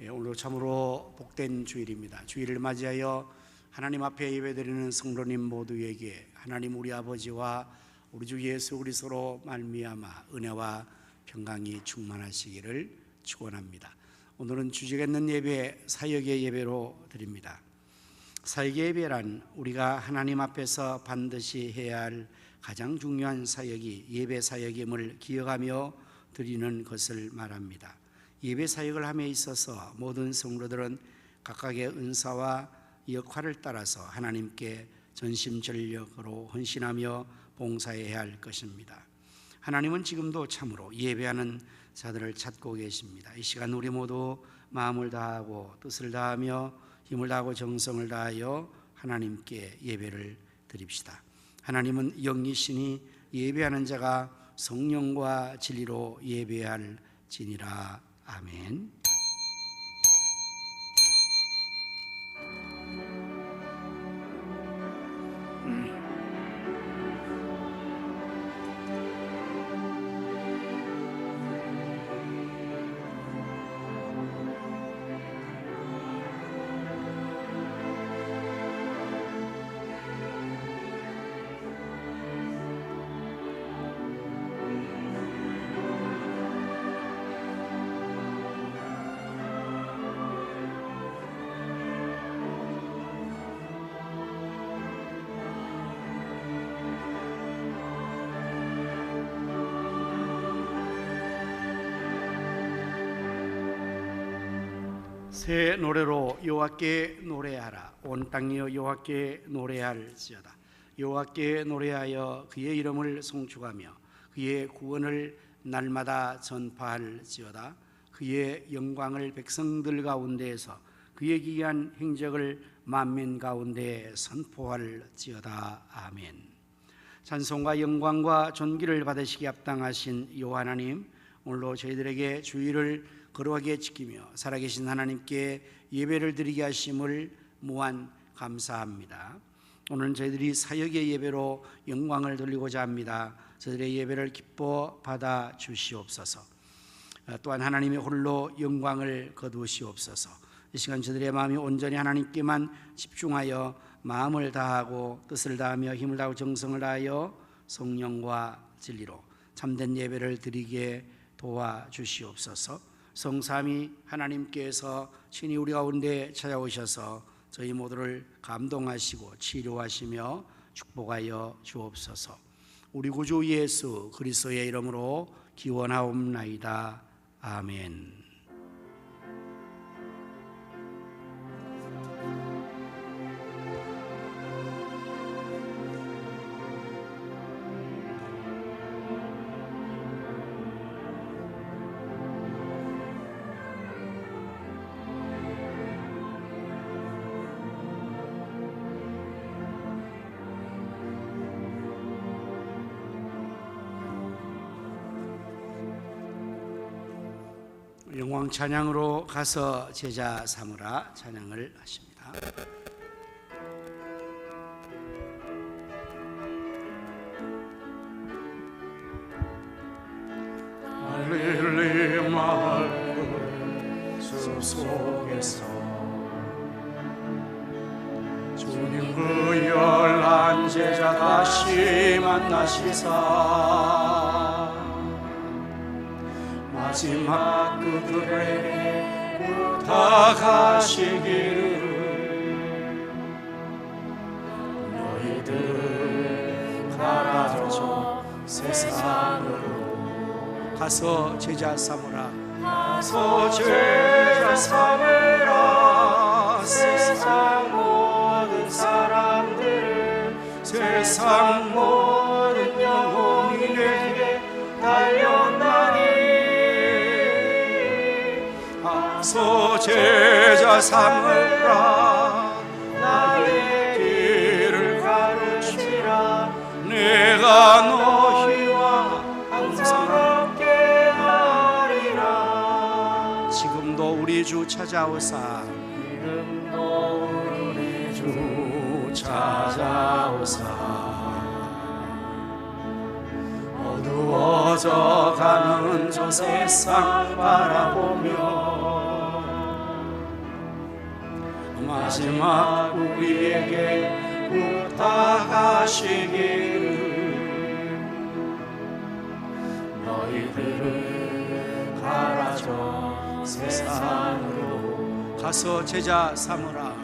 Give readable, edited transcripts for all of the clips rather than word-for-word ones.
오늘 참으로 복된 주일입니다. 주일을 맞이하여 하나님 앞에 예배드리는 성도님 모두에게 하나님 우리 아버지와 우리 주 예수 그리스도로 말미암아 은혜와 평강이 충만하시기를 축원합니다. 오늘은 주제가 있는 예배, 사역의 예배로 드립니다. 사역의 예배란 우리가 하나님 앞에서 반드시 해야 할 가장 중요한 사역이 예배 사역임을 기억하며 드리는 것을 말합니다. 예배 사역을 함에 있어서 모든 성도들은 각각의 은사와 역할을 따라서 하나님께 전심전력으로 헌신하며 봉사해야 할 것입니다. 하나님은 지금도 참으로 예배하는 자들을 찾고 계십니다. 이 시간 우리 모두 마음을 다하고 뜻을 다하며 힘을 다하고 정성을 다하여 하나님께 예배를 드립시다. 하나님은 영이시니 예배하는 자가 성령과 진리로 예배할 지니라. 아멘. 새 노래로 여호와께 노래하라. 온 땅이여 여호와께 노래할지어다. 여호와께 노래하여 그의 이름을 송축하며 그의 구원을 날마다 전파할지어다. 그의 영광을 백성들 가운데에서 그의 기이한 행적을 만민 가운데 선포할지어다. 아멘. 찬송과 영광과 존귀를 받으시기 합당하신 여호와 하나님, 오늘도 저희들에게 주의를 거룩하게 지키며 살아계신 하나님께 예배를 드리게 하심을 무한 감사합니다. 오늘은 저희들이 사역의 예배로 영광을 돌리고자 합니다. 저희들의 예배를 기뻐 받아 주시옵소서. 또한 하나님의 홀로 영광을 거두시옵소서. 이 시간 저희들의 마음이 온전히 하나님께만 집중하여 마음을 다하고 뜻을 다하며 힘을 다하고 정성을 다하여 성령과 진리로 참된 예배를 드리게 도와주시옵소서. 성삼위 하나님께서 친히 우리 가운데 찾아오셔서 저희 모두를 감동하시고 치료하시며 축복하여 주옵소서. 우리 구주 예수 그리스도의 이름으로 기원하옵나이다. 아멘. 영광 찬양으로 가서 제자 삼으라 찬양을 하십니다. 갈릴리 마을 숲속에서 주님 그 열한 제자 다시 만나시사 마지막 그들에게 부탁하시기를 너희들 가라져 세상으로 가서 제자 삼으라. 가서 제자 삼으라. 세상 모든 사람들을 세상 모든 영혼이 내게 달려나니 가서 제자 삼으라. 나의 길을 가르치라. 내가 너희와 항상 함께하리라. 지금도 우리 주 찾아오사. 지금도 우리 주 찾아오사. 어두워져 가는 저 세상 바라보며 마지막 우리에게 부탁하시기를 너희들을 가라져 세상으로 가서 제자 삼으라.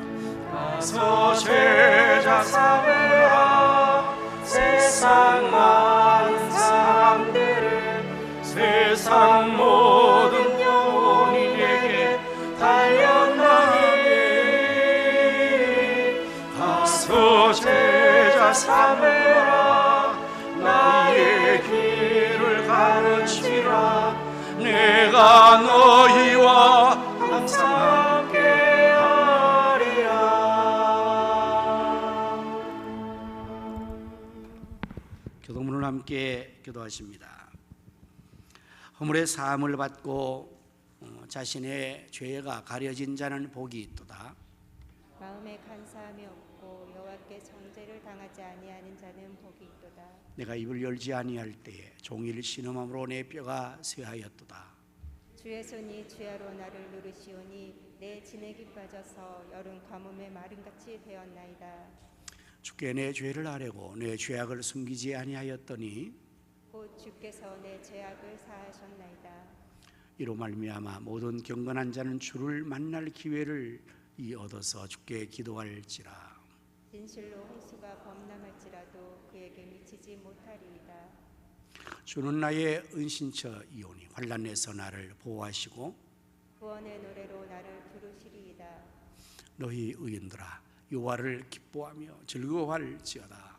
가서 제자 삼으라. 세상 많은 사람들을 세상 모든 영혼에게 달려나니 가서 제자 삼으라. 나의 길을 가르치라. 내가 너희와 항상 함께하리라. 교동문을 함께 기도하십니다. 허물의 사함을 받고 자신의 죄가 가려진 자는 복이 있도다. 마음에 간사함이 없고 여호와께 정죄를 당하지 아니하는 자는 복이 있도다. 내가 입을 열지 아니할 때에 종일 신음함으로 내 뼈가 쇠하였도다. 주의 손이 주야로 나를 누르시오니 내 진액이 빠져서 여름 가뭄에 마름같이 되었나이다. 주께 내 죄를 아뢰고 내 죄악을 숨기지 아니하였더니 곧 주께서 내 죄악을 사하셨나이다. 이로 말미암아 모든 경건한 자는 주를 만날 기회를 얻어서 주께 기도할지라. 진실로 홍수가 범람할지라도 그에게 미치지 못하리이다. 주는 나의 은신처이오니 환난에서 나를 보호하시고 구원의 노래로 나를 부르시리이다. 너희 의인들아 여호와를 기뻐하며 즐거워할지어다.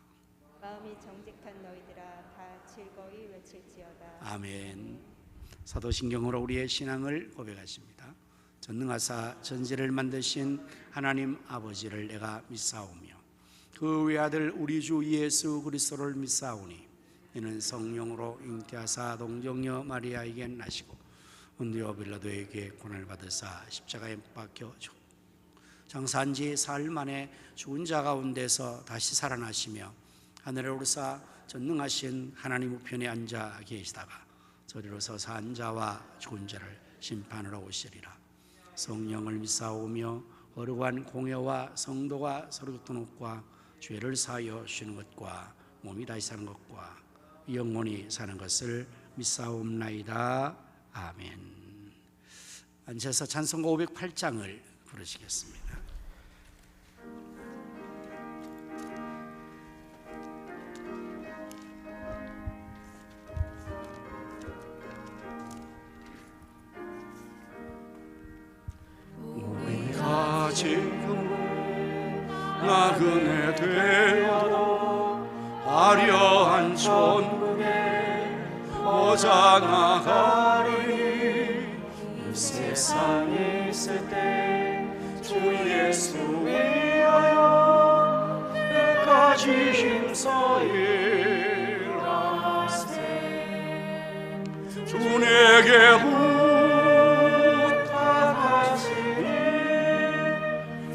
마음이 정직한 너희들아 다 즐거이 외칠지어다. 아멘. 사도신경으로 우리의 신앙을 고백하십니다. 전능하사 전지를 만드신 하나님 아버지를 내가 믿사오며 그 외아들 우리 주 예수 그리스도를 믿사오니 이는 성령으로 잉태하사 동정녀 마리아에게 나시고 본디오 빌라도에게 고난을 받으사 십자가에 박혀 죽고 장사한 지 사흘 만에 죽은 자 가운데서 다시 살아나시며 하늘에 오르사 전능하신 하나님 우편에 앉아 계시다가 저리로 서서 산 자와 죽은 자를 심판하러 오시리라. 성령을 믿사오며 거룩한 공회와 성도가 서로 교통한 것과 죄를 사하여 쉬는 것과 몸이 다시 사는 것과 영원히 사는 것을 믿사옵나이다. 아멘. 앉아서 찬송가 508장을 부르시겠습니다. 지금 나그네 되어도 화려한 천국에 오자나가리. 이 세상에 있을 때 주 예수 위하여 끝까지 힘써 일하세. 주 내게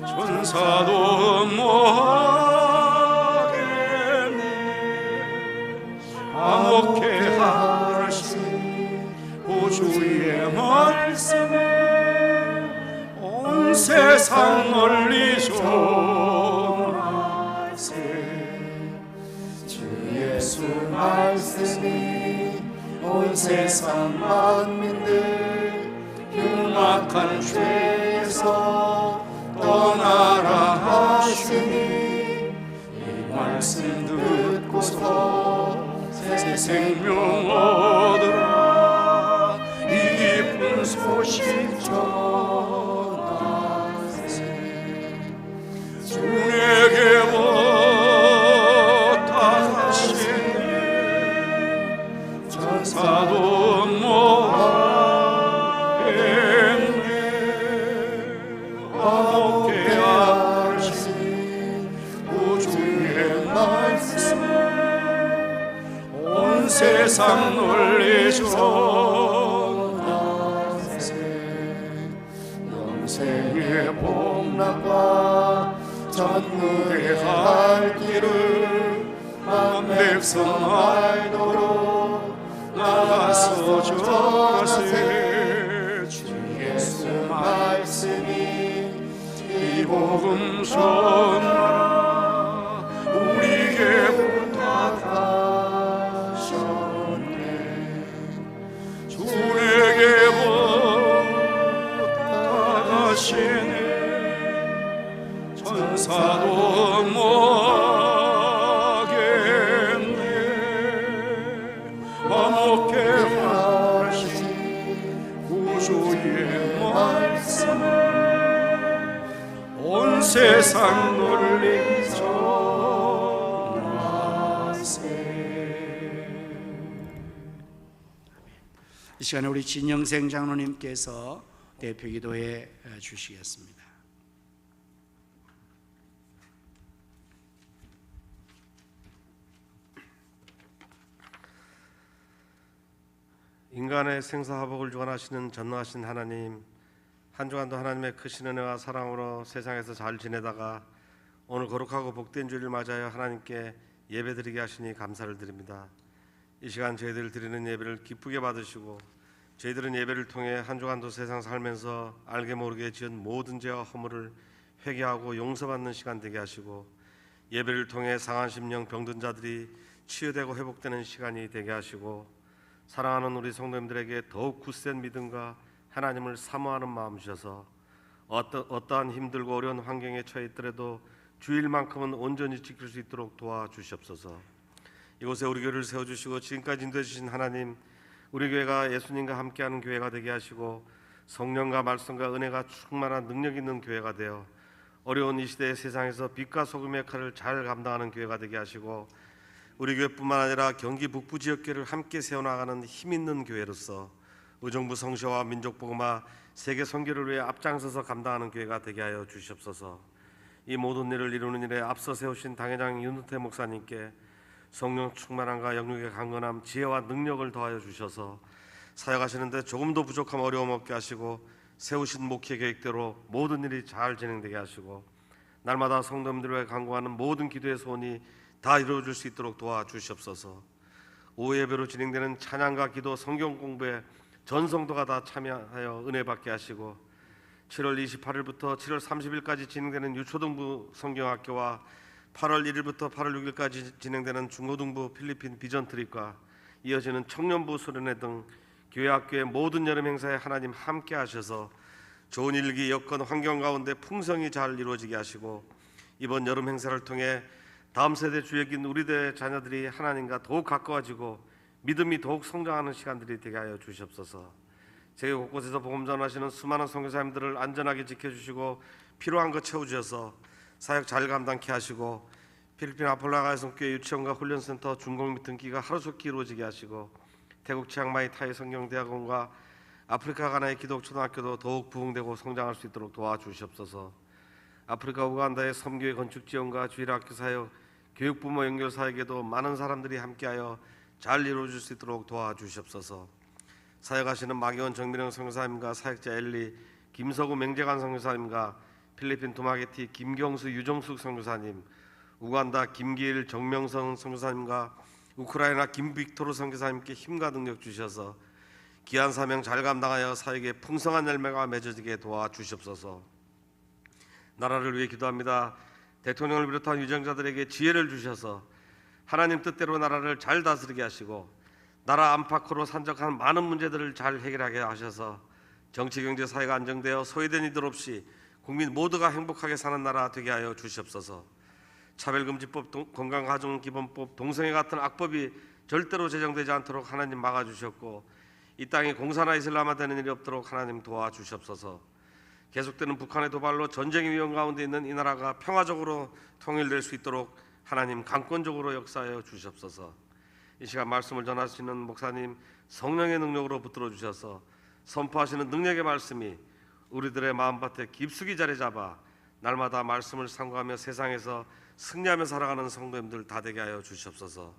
천사도 뭐하겠네. 화목해 하시니 구주의 말씀에 온 세상 널리 전하세. 주 예수 말씀이 온 세상 만민들 흉악한 죄에서 떠나라 하시니 이 말씀 듣고서 새 생명 얻으라. 이 기쁜 소식 전하세. 주 내게 부탁하시니 천사도 뭐하겠네. 세상 널리 전하세. 영생의 복락과 전국의 갈 길을 만 백성 알도록 나가서 전하세. 주 예수 말씀이 이 복음 전하라 우리에게 부탁하셨네. 주에게 부탁하시네. 천사도 뭐하겠네. 화목해 하신 구주의 말씀 온 세상 널리 전하세. 이 시간에 우리 진영생 장로님께서 대표기도해 주시겠습니다. 인간의 생사화복을 주관하시는 전능하신 하나님, 한 주간도 하나님의 크신 은혜와 사랑으로 세상에서 잘 지내다가 오늘 거룩하고 복된 주일을 맞아요 하나님께 예배드리게 하시니 감사를 드립니다. 이 시간 저희들 드리는 예배를 기쁘게 받으시고 저희들은 예배를 통해 한 주간도 세상 살면서 알게 모르게 지은 모든 죄와 허물을 회개하고 용서받는 시간 되게 하시고 예배를 통해 상한 심령 병든 자들이 치유되고 회복되는 시간이 되게 하시고 사랑하는 우리 성도님들에게 더욱 굳센 믿음과 하나님을 사모하는 마음 주셔서 어떠한 힘들고 어려운 환경에 처해 있더라도 주일만큼은 온전히 지킬 수 있도록 도와주시옵소서. 이곳에 우리 교회를 세워주시고 지금까지 인도해 주신 하나님, 우리 교회가 예수님과 함께하는 교회가 되게 하시고 성령과 말씀과 은혜가 충만한 능력 있는 교회가 되어 어려운 이 시대의 세상에서 빛과 소금의 역할을 잘 감당하는 교회가 되게 하시고 우리 교회뿐만 아니라 경기 북부 지역교회를 함께 세워나가는 힘있는 교회로서 의정부 성시와 민족복음화 세계 선교를 위해 앞장서서 감당하는 교회가 되게 하여 주시옵소서. 이 모든 일을 이루는 일에 앞서 세우신 당회장 윤은태 목사님께 성령 충만함과 영육의 강건함, 지혜와 능력을 더하여 주셔서 사역하시는데 조금도 부족함 어려움 없게 하시고 세우신 목회 계획대로 모든 일이 잘 진행되게 하시고 날마다 성도님들을 위해 간구하는 모든 기도의 소원이 다 이루어질 수 있도록 도와주시옵소서. 오후 예배로 진행되는 찬양과 기도, 성경 공부에 전 성도가 다 참여하여 은혜 받게 하시고 7월 28일부터 7월 30일까지 진행되는 유초등부 성경학교와 8월 1일부터 8월 6일까지 진행되는 중고등부 필리핀 비전 트립과 이어지는 청년부 수련회 등 교회 학교의 모든 여름 행사에 하나님 함께 하셔서 좋은 일기, 여건, 환경 가운데 풍성히 잘 이루어지게 하시고 이번 여름 행사를 통해 다음 세대 주역인 우리들의 자녀들이 하나님과 더욱 가까워지고 믿음이 더욱 성장하는 시간들이 되게 하여 주시옵소서. 세계 곳곳에서 복음 전하시는 수많은 선교사님들을 안전하게 지켜주시고 필요한 것 채워주셔서 사역 잘 감당케 하시고 필리핀 아폴라가의 성교회 유치원과 훈련센터, 중공미 등기가 하루속히 이루어지게 하시고 태국 치앙마이 타이 성경대학원과 아프리카 가나의 기독초등학교도 더욱 부흥되고 성장할 수 있도록 도와주시옵소서. 아프리카 우간다의 섬교회 건축 지원과 주일학교 사역, 교육부모 연결 사역에도 많은 사람들이 함께하여 잘 이루어질 수 있도록 도와주시옵소서. 사역하시는 마기원 정민영 선교사님과 사역자 엘리, 김서구 맹재관 선교사님과 필리핀 두마게티 김경수 유정숙 선교사님, 우간다 김기일 정명성 선교사님과 우크라이나 김빅토르 선교사님께 힘과 능력 주셔서 귀한 사명 잘 감당하여 사역에 풍성한 열매가 맺어지게 도와주시옵소서. 나라를 위해 기도합니다. 대통령을 비롯한 유정자들에게 지혜를 주셔서 하나님 뜻대로 나라를 잘 다스리게 하시고 나라 안팎으로 산적한 많은 문제들을 잘 해결하게 하셔서 정치, 경제, 사회가 안정되어 소외된 이들 없이 국민 모두가 행복하게 사는 나라 되게 하여 주시옵소서. 차별금지법, 건강가정기본법, 동성애 같은 악법이 절대로 제정되지 않도록 하나님 막아주셨고 이 땅에 공산화 이슬람화 되는 일이 없도록 하나님 도와주시옵소서. 계속되는 북한의 도발로 전쟁의 위험 가운데 있는 이 나라가 평화적으로 통일될 수 있도록 하나님 강권적으로 역사하여 주시옵소서. 이 시간 말씀을 전하시는 목사님 성령의 능력으로 붙들어 주셔서 선포하시는 능력의 말씀이 우리들의 마음밭에 깊숙이 자리 잡아 날마다 말씀을 상고하며 세상에서 승리하며 살아가는 성도님들 다 되게 하여 주시옵소서.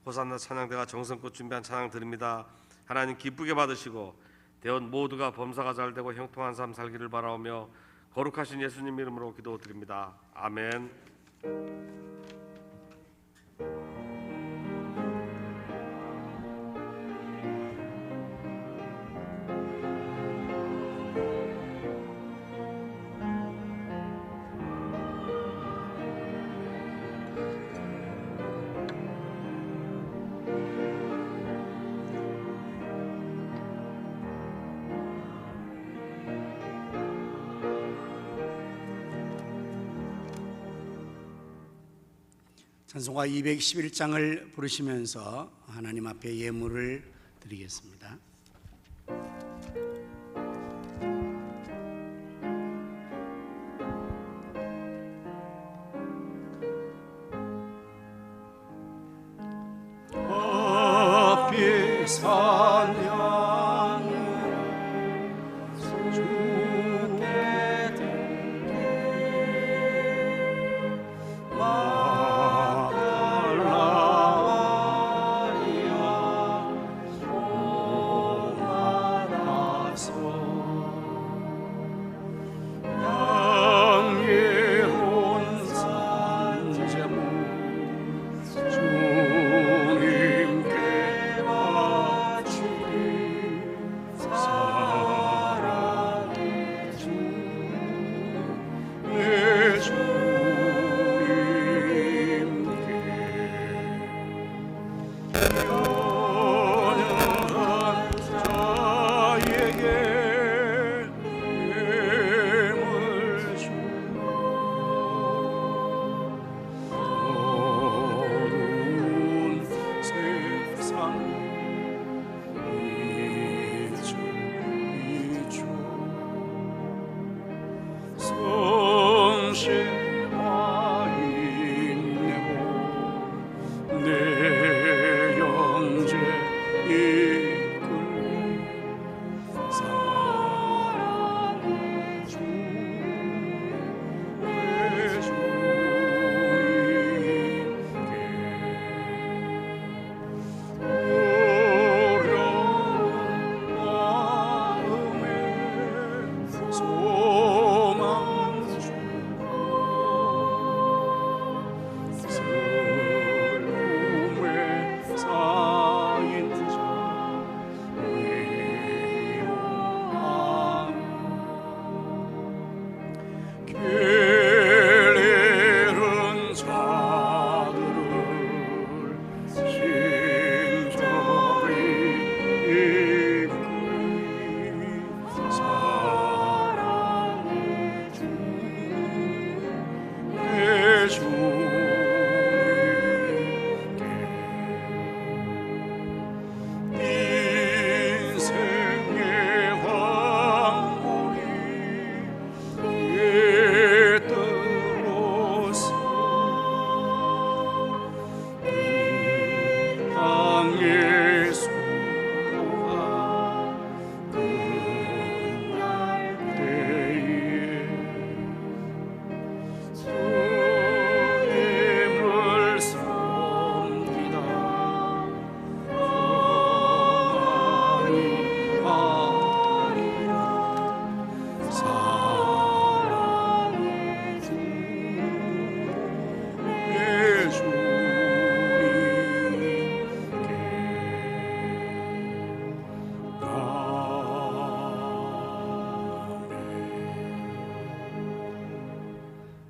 호산나 찬양대가 정성껏 준비한 찬양 드립니다. 하나님 기쁘게 받으시고 대원 모두가 범사가 잘되고 형통한 삶 살기를 바라오며 거룩하신 예수님 이름으로 기도드립니다. 아멘. 찬송가 211장을 부르시면서 하나님 앞에 예물을 드리겠습니다. 앞이 산양 주께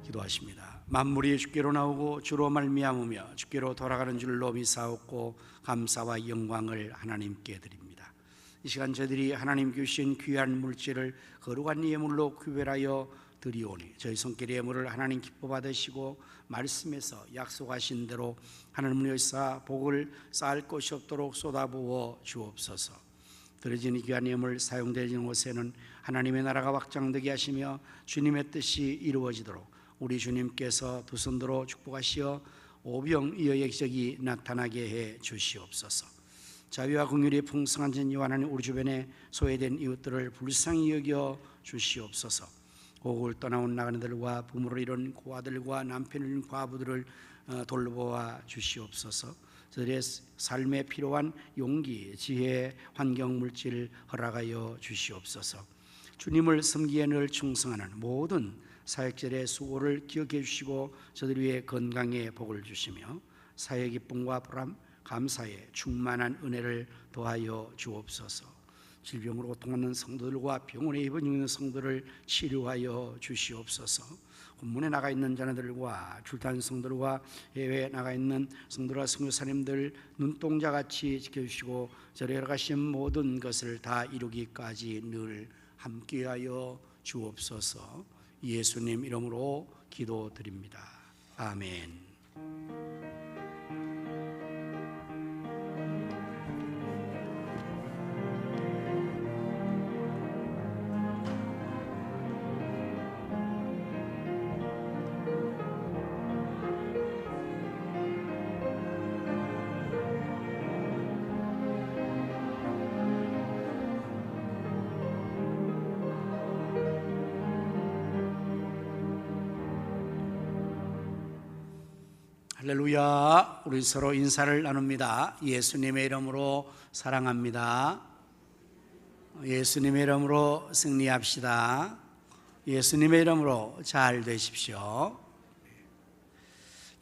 기도하십니다. 만물이 주께로 나오고 주로 말미암으며 주께로 돌아가는 줄로 믿사옵고 감사와 영광을 하나님께 드립니다. 이 시간 저희들이 하나님 주신 귀한 물질을 거룩한 예물로 구별하여 드리오니 저희 손길의 예물을 하나님 기뻐 받으시고 말씀에서 약속하신 대로 하늘문에 여사 복을 쌓을 곳이 없도록 쏟아부어 주옵소서. 드려진 귀한 예물 사용되는 곳에는 하나님의 나라가 확장되게 하시며 주님의 뜻이 이루어지도록 우리 주님께서 두 손들어 축복하시어 오병이어의 기적이 나타나게 해 주시옵소서. 자비와 긍휼이 풍성한 전지와 하나님 우리 주변에 소외된 이웃들을 불쌍히 여겨 주시옵소서. 고국을 떠나온 나그네들과 부모를 잃은 고아들과 남편을 잃은 과부들을 돌보아 주시옵소서. 저들의 삶에 필요한 용기, 지혜, 환경, 물질을 허락하여 주시옵소서. 주님을 섬기에 늘 충성하는 모든 사역절의 수고를 기억해 주시고 저들 위해 건강의 복을 주시며 사회 기쁨과 보람, 감사의 충만한 은혜를 더하여 주옵소서. 질병으로 고통하는 성도들과 병원에 입원 중인 성도를 치료하여 주시옵소서. 군문에 나가 있는 자녀들과 출탄 성도들과 해외에 나가 있는 성도와 선교사님들 눈동자같이 지켜주시고 저를 가신 모든 것을 다 이루기까지 늘 함께하여 주옵소서. 예수님 이름으로 기도드립니다. 아멘. 할렐루야. 우리 서로 인사를 나눕니다. 예수님의 이름으로 사랑합니다. 예수님의 이름으로 승리합시다. 예수님의 이름으로 잘 되십시오.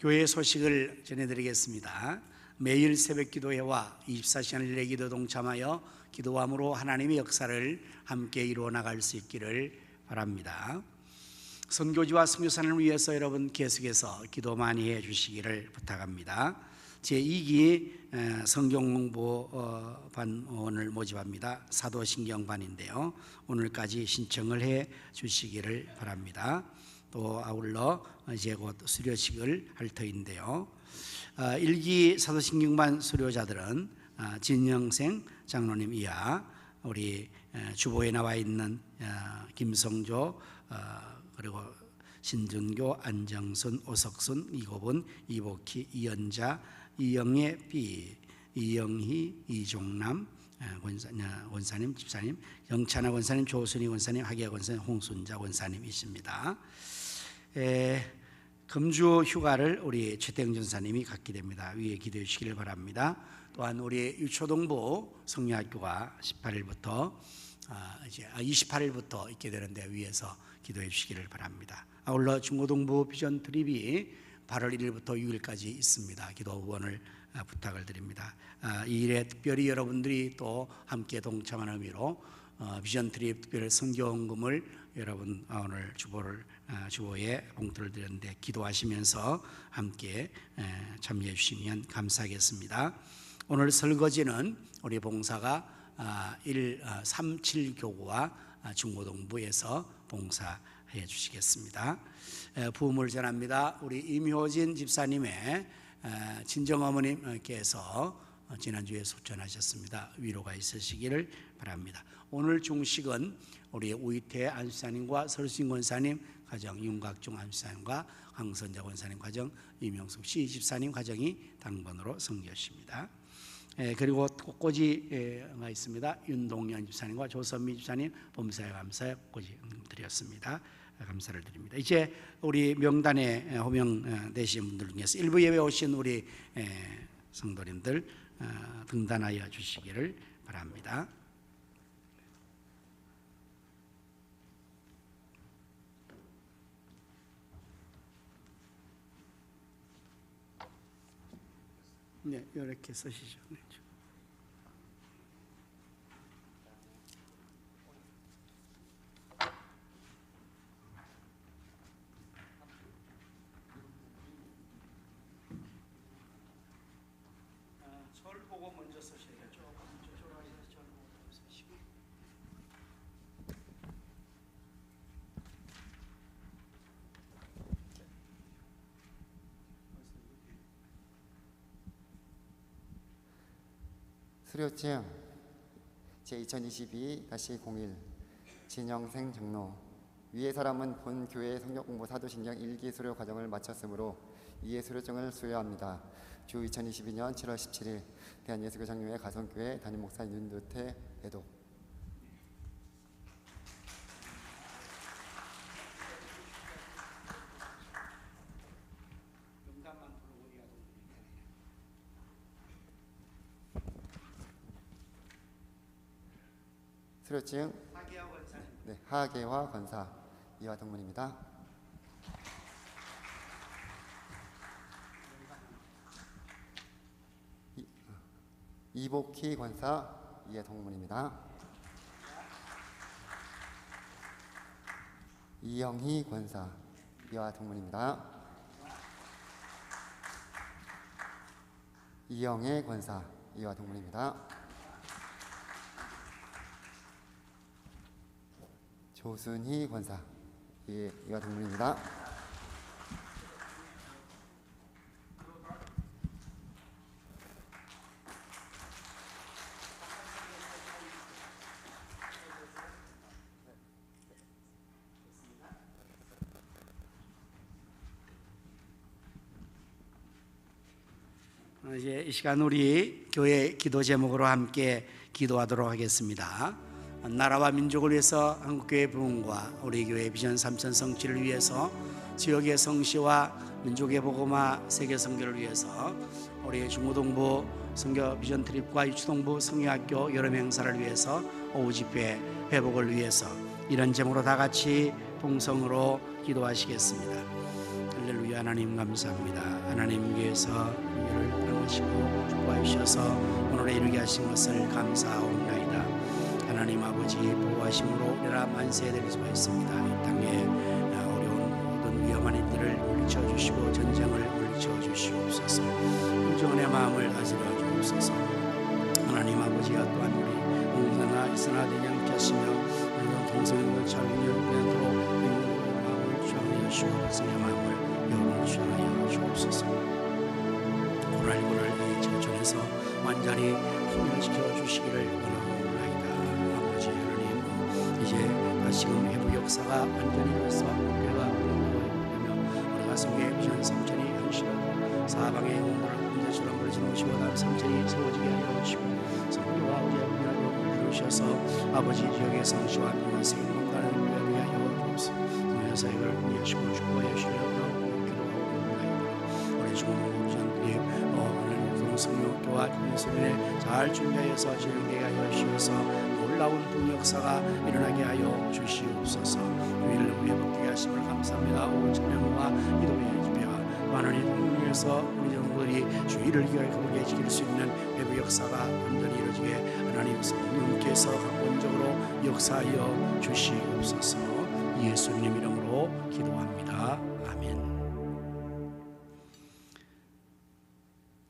교회 소식을 전해드리겠습니다. 매일 새벽 기도회와 24시간 릴레이 기도 동참하여 기도함으로 하나님의 역사를 함께 이루어 나갈 수 있기를 바랍니다. 선교지와 선교사를 위해서 여러분 계속해서 기도 많이 해 주시기를 부탁합니다. 제2기 성경공부반원을 모집합니다. 사도신경반인데요. 오늘까지 신청을 해 주시기를 바랍니다. 또 아울러 이제 곧 수료식을 할 터인데요. 1기 사도신경반 수료자들은 진영생 장로님 이하 우리 주보에 나와 있는 김성조 그리고 신준교, 안정순, 오석순, 이고분, 이복희, 이연자, 이영애, B, 이영희, 이종남 원사님, 집사님, 영찬아 원사님, 조순희 원사님, 하기야 원사님, 홍순자 원사님이십니다. 금주 휴가를 우리 최태영 전사님이 갖게 됩니다. 위에 기도해 주시기를 바랍니다. 또한 우리 유초동부 성리학교가 18일부터 이제 28일부터 있게 되는데 위에서 기도해 주시기를 바랍니다. 아울러 중고동부 비전 트립이 8월 1일부터 6일까지 있습니다. 기도 후원을 부탁을 드립니다. 이 일에 특별히 여러분들이 또 함께 동참하는 의미로 비전 트립 특별 선교헌금을 여러분 오늘 주보에 봉투를 드렸는데 기도하시면서 함께 참여해 주시면 감사하겠습니다. 오늘 설거지는 우리 봉사가 137교구와 중고동부에서 봉사해 주시겠습니다. 부음을 전합니다. 우리 임효진 집사님의 친정어머님께서 지난주에 소천하셨습니다. 위로가 있으시기를 바랍니다. 오늘 중식은 우리 우이태 안수사님과 설신 권사님 가정, 윤각중 안수사님과 황선자 권사님 가정, 이명숙 씨 집사님 가정이 당번으로 섬겨주십니다. 그리고 꽃꽂이가 있습니다. 윤동현 집사님과 조선미 집사님 범사에 감사에 꽃꽂이 드렸습니다. 감사를 드립니다. 이제 우리 명단에 호명되신 분들 중에서 일부 예배 오신 우리 성도님들 등단하여 주시기를 바랍니다. 네, 이렇게 쓰시죠. 네. 절 보고 먼저 쓰셔야죠. 조금 저쪽으로 하셔서 절 보고 쓰시고. 수료증 제2022-01 진영생 장로 위의 사람은 본 교회 성경공부 사도신경 1기 수료 과정을 마쳤으므로 이에 수료증을 수여합니다. 주 2022년 7월 17일 대한예수교장로회 가성교회 담임목사 윤두태 대독. 수료증 네, 하계화 권사 이화 동문입니다. 이복희 권사 이해 동문입니다. 이영희 권사 이화 동문입니다. 이영애 권사 이화 동문입니다. 조순희 권사 이화 동문입니다. 이제 이 시간 우리 교회 기도 제목으로 함께 기도하도록 하겠습니다. 나라와 민족을 위해서 한국교회 부흥과 우리 교회 비전 3천 성취를 위해서 지역의 성시와 민족의 복음화 세계 선교를 위해서 우리 중고동부 선교 비전 트립과 유치동부 성교학교 여름 행사를 위해서 오후 집회 회복을 위해서 이런 제목으로 다 같이 동성으로 기도하시겠습니다. 할렐루야. 하나님 감사합니다. 하나님께서 우리를 사랑하시고 축복해 주셔서 오늘에 이르게 하신 것을 감사하옵나이다. 하나님 아버지 보호하심으로 우리가 만세될 수가 있습니다. 이 땅에 어려운 모든 위험한 일들을 물리쳐 주시고 전쟁을 물리쳐 주시옵소서. 긍정의 마음을 가지려 주옵소서. 하나님 아버지가 또한 우리 공사나 이사나 대장 하시며 우리 동성애를 잘 운영되도록 마음을 주하여 주시고 백성의 마음을 영원히 주하여 주옵소서. 코로나19를 이 지구촌에서 완전히 소멸시켜 주시기를 원하옵나이다. 아버지 하나님, 이제 다시금 회복 역사가 완전히 벌써 우리가 회복되며 우리가 성교의 비전 3천이 현실하고 사방의 영혼들을 군대처럼 걸쳐놓으시고 다음 3천이 세워지게 하여 주시고 성교와 우리의 우리를 이루셔서 아버지 지역의 성시와 민원세계 공간을 누리게 하여 주옵소서. 사역을 위하시고 축복하여 주시려고 기도하옵나이다. 우리 중앙 비전들이 하나님 성교와 예수님을 잘 준비하여서 진행되게 하여 주셔서 놀라운 부 역사가 일어나게 하여 주시옵소서. 우리를 회복되게 하심을 감사합니다. 오 찬양과 기도의 집회와 많은 이동에서 우리 정부들이 주의를 기억하고 지킬 수 있는 회복 역사가 완전히 이루어지게 하나님 성령께서 근본적으로 역사하여 주시옵소서. 예수님 이름으로 기도합니다. 아멘.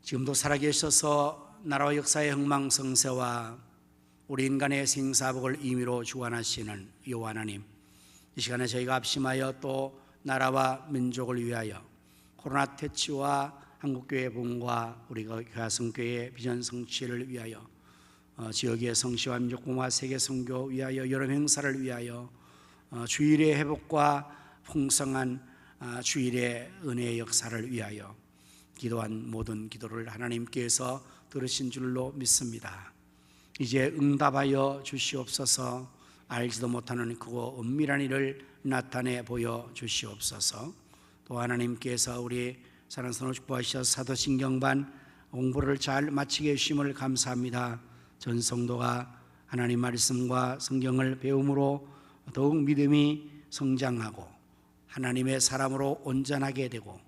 지금도 살아계셔서 나라와 역사의 흥망성쇠와 우리 인간의 생사복을 임의로 주관하시는 여호와 하나님, 이 시간에 저희가 합심하여 또 나라와 민족을 위하여 코로나 퇴치와 한국교회 부흥과 우리가 교화성교회의 비전 성취를 위하여 지역의 성시와 민족공화 세계 선교 위하여 여러 행사를 위하여 주일의 회복과 풍성한 주일의 은혜의 역사를 위하여 기도한 모든 기도를 하나님께서 들으신 줄로 믿습니다. 이제 응답하여 주시옵소서. 알지도 못하는 크고 은밀한 일을 나타내 보여 주시옵소서. 또 하나님께서 우리 사랑스러운 축복하셔서 사도신경반 공부를 잘 마치게 해주심을 감사합니다. 전 성도가 하나님 말씀과 성경을 배움으로 더욱 믿음이 성장하고 하나님의 사람으로 온전하게 되고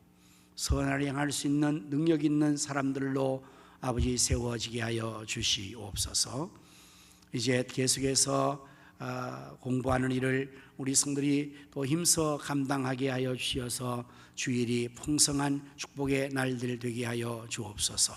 선을 행할 수 있는 능력 있는 사람들로 아버지 세워지게 하여 주시옵소서. 이제 계속해서 공부하는 일을 우리 성들이 또 힘써 감당하게 하여 주셔서 주일이 풍성한 축복의 날들 되게 하여 주옵소서.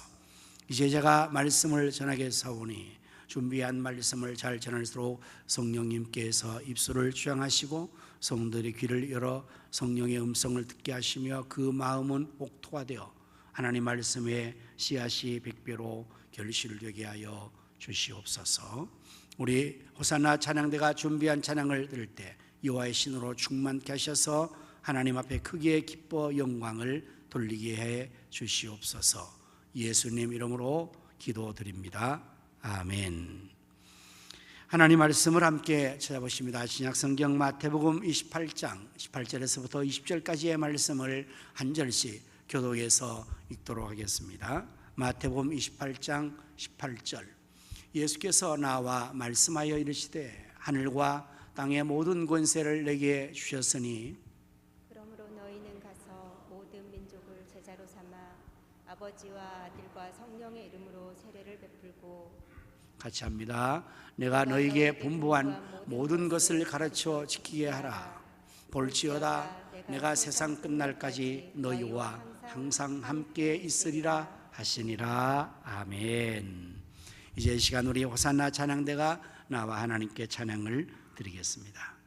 이제 제가 말씀을 전하겠사오니 준비한 말씀을 잘 전할수록 성령님께서 입술을 주장하시고 성들의 귀를 열어 성령의 음성을 듣게 하시며 그 마음은 옥토가 되어 하나님 말씀의 씨앗이 백배로 결실되게 하여 주시옵소서. 우리 호산나 찬양대가 준비한 찬양을 들을 때 여호와의 신으로 충만케 하셔서 하나님 앞에 크게 기뻐 영광을 돌리게 해 주시옵소서. 예수님 이름으로 기도드립니다. 아멘. 하나님 말씀을 함께 찾아보십니다. 신약성경 마태복음 28장 18절에서부터 20절까지의 말씀을 한 절씩 교독해서 읽도록 하겠습니다. 마태복음 28장 18절. 예수께서 나와 말씀하여 이르시되 하늘과 땅의 모든 권세를 내게 주셨으니 그러므로 너희는 가서 모든 민족을 제자로 삼아 아버지와 아들과 성령의 이름으로 세례를 베풀고 같이 합니다. 내가 너희에게 분부한 모든 것을 가르쳐 지키게 하라. 볼지어다 내가 세상 끝날까지 너희와 항상 함께 있으리라 하시니라. 아멘. 이제 이 시간 우리 호산나 찬양대가 나와 하나님께 찬양을 드리겠습니다.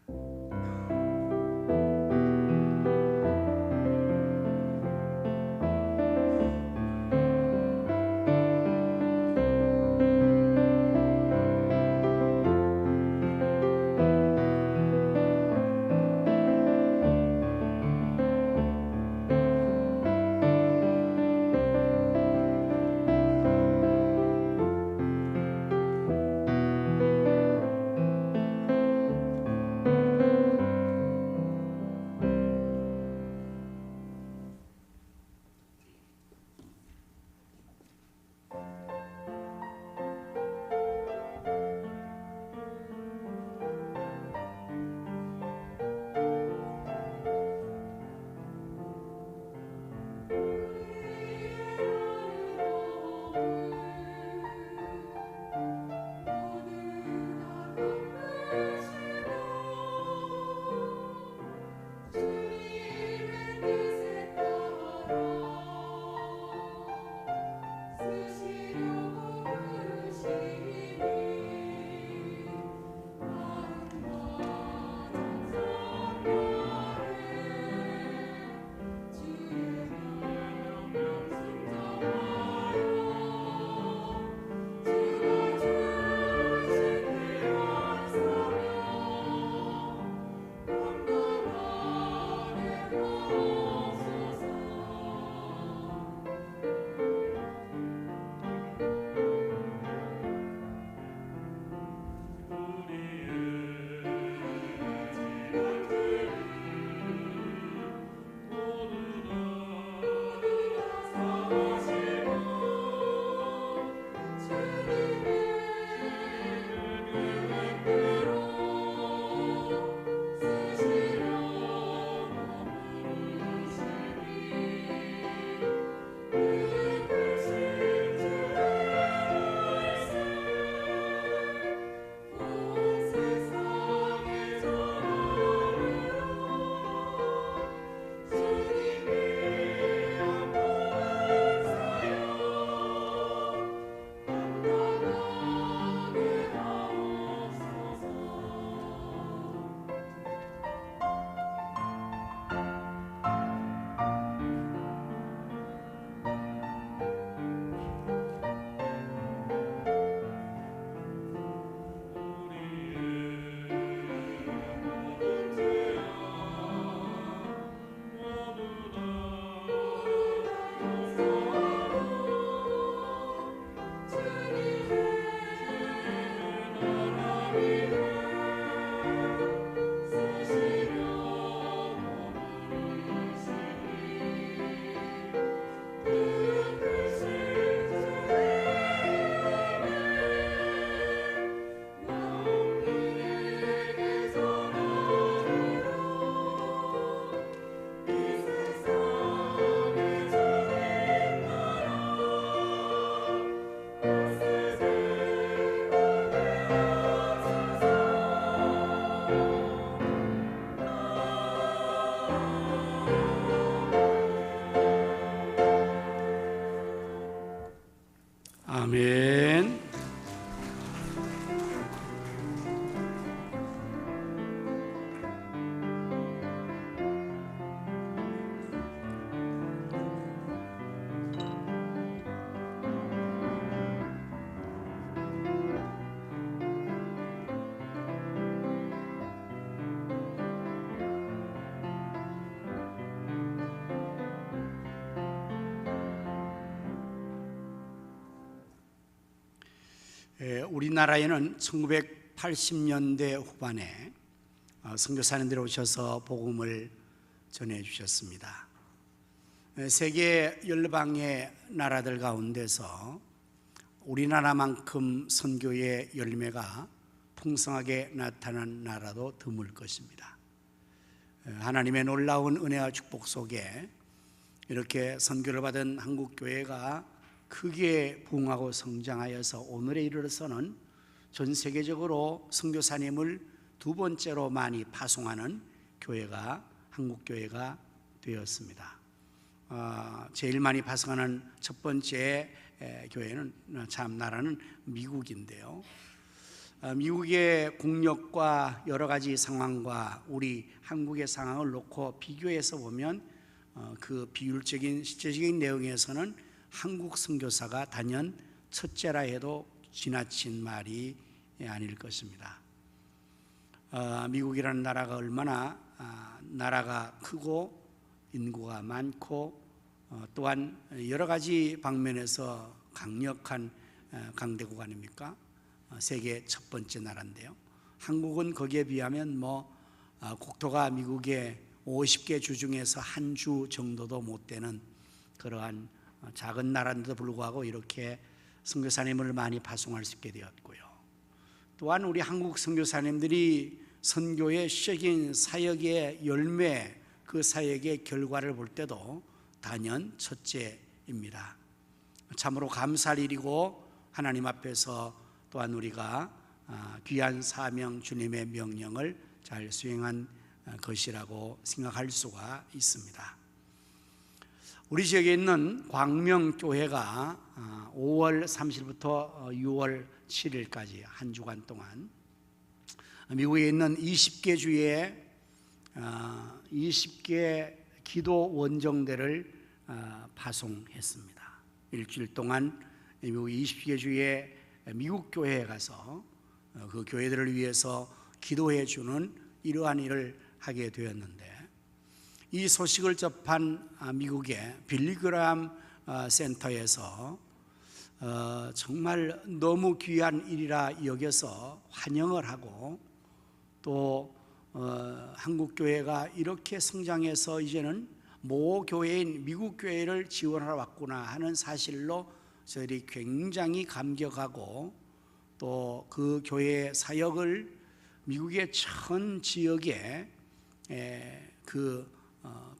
우리나라에는 1980년대 후반에 선교사님들이 오셔서 복음을 전해주셨습니다. 세계 열방의 나라들 가운데서 우리나라만큼 선교의 열매가 풍성하게 나타난 나라도 드물 것입니다. 하나님의 놀라운 은혜와 축복 속에 이렇게 선교를 받은 한국교회가 크게 부흥하고 성장하여서 오늘에 이르러서는 전 세계적으로 선교사님을 두 번째로 많이 파송하는 교회가 한국교회가 되었습니다. 제일 많이 파송하는 첫 번째 교회는 참 나라는 미국인데요. 미국의 국력과 여러 가지 상황과 우리 한국의 상황을 놓고 비교해서 보면 그 비율적인 실제적인 내용에서는 한국 선교사가 단연 첫째라 해도 지나친 말이 아닐 것입니다. 미국이라는 나라가 얼마나 나라가 크고 인구가 많고 또한 여러 가지 방면에서 강력한 강대국 아닙니까? 세계 첫 번째 나라인데요. 한국은 거기에 비하면 국토가 미국의 50개 주 중에서 한 주 정도도 못 되는 그러한 작은 나라인데도 불구하고 이렇게 선교사님을 많이 파송할 수 있게 되었고요. 또한 우리 한국 선교사님들이 선교의 시적인 사역의 열매, 그 사역의 결과를 볼 때도 단연 첫째입니다. 참으로 감사할 일이고 하나님 앞에서 또한 우리가 귀한 사명, 주님의 명령을 잘 수행한 것이라고 생각할 수가 있습니다. 우리 지역에 있는 광명교회가 5월 30일부터 6월 7일까지 한 주간 동안 미국에 있는 20개 주에 20개 기도 원정대를 파송했습니다. 일주일 동안 미국 20개 주의 미국 교회에 가서 그 교회들을 위해서 기도해 주는 이러한 일을 하게 되었는데, 이 소식을 접한 미국의 빌리그람 센터에서 정말 너무 귀한 일이라 여겨서 환영을 하고 또 한국 교회가 이렇게 성장해서 이제는 모 교회인 미국 교회를 지원하러 왔구나 하는 사실로 저희들이 굉장히 감격하고 또 그 교회의 사역을 미국의 전 지역에 그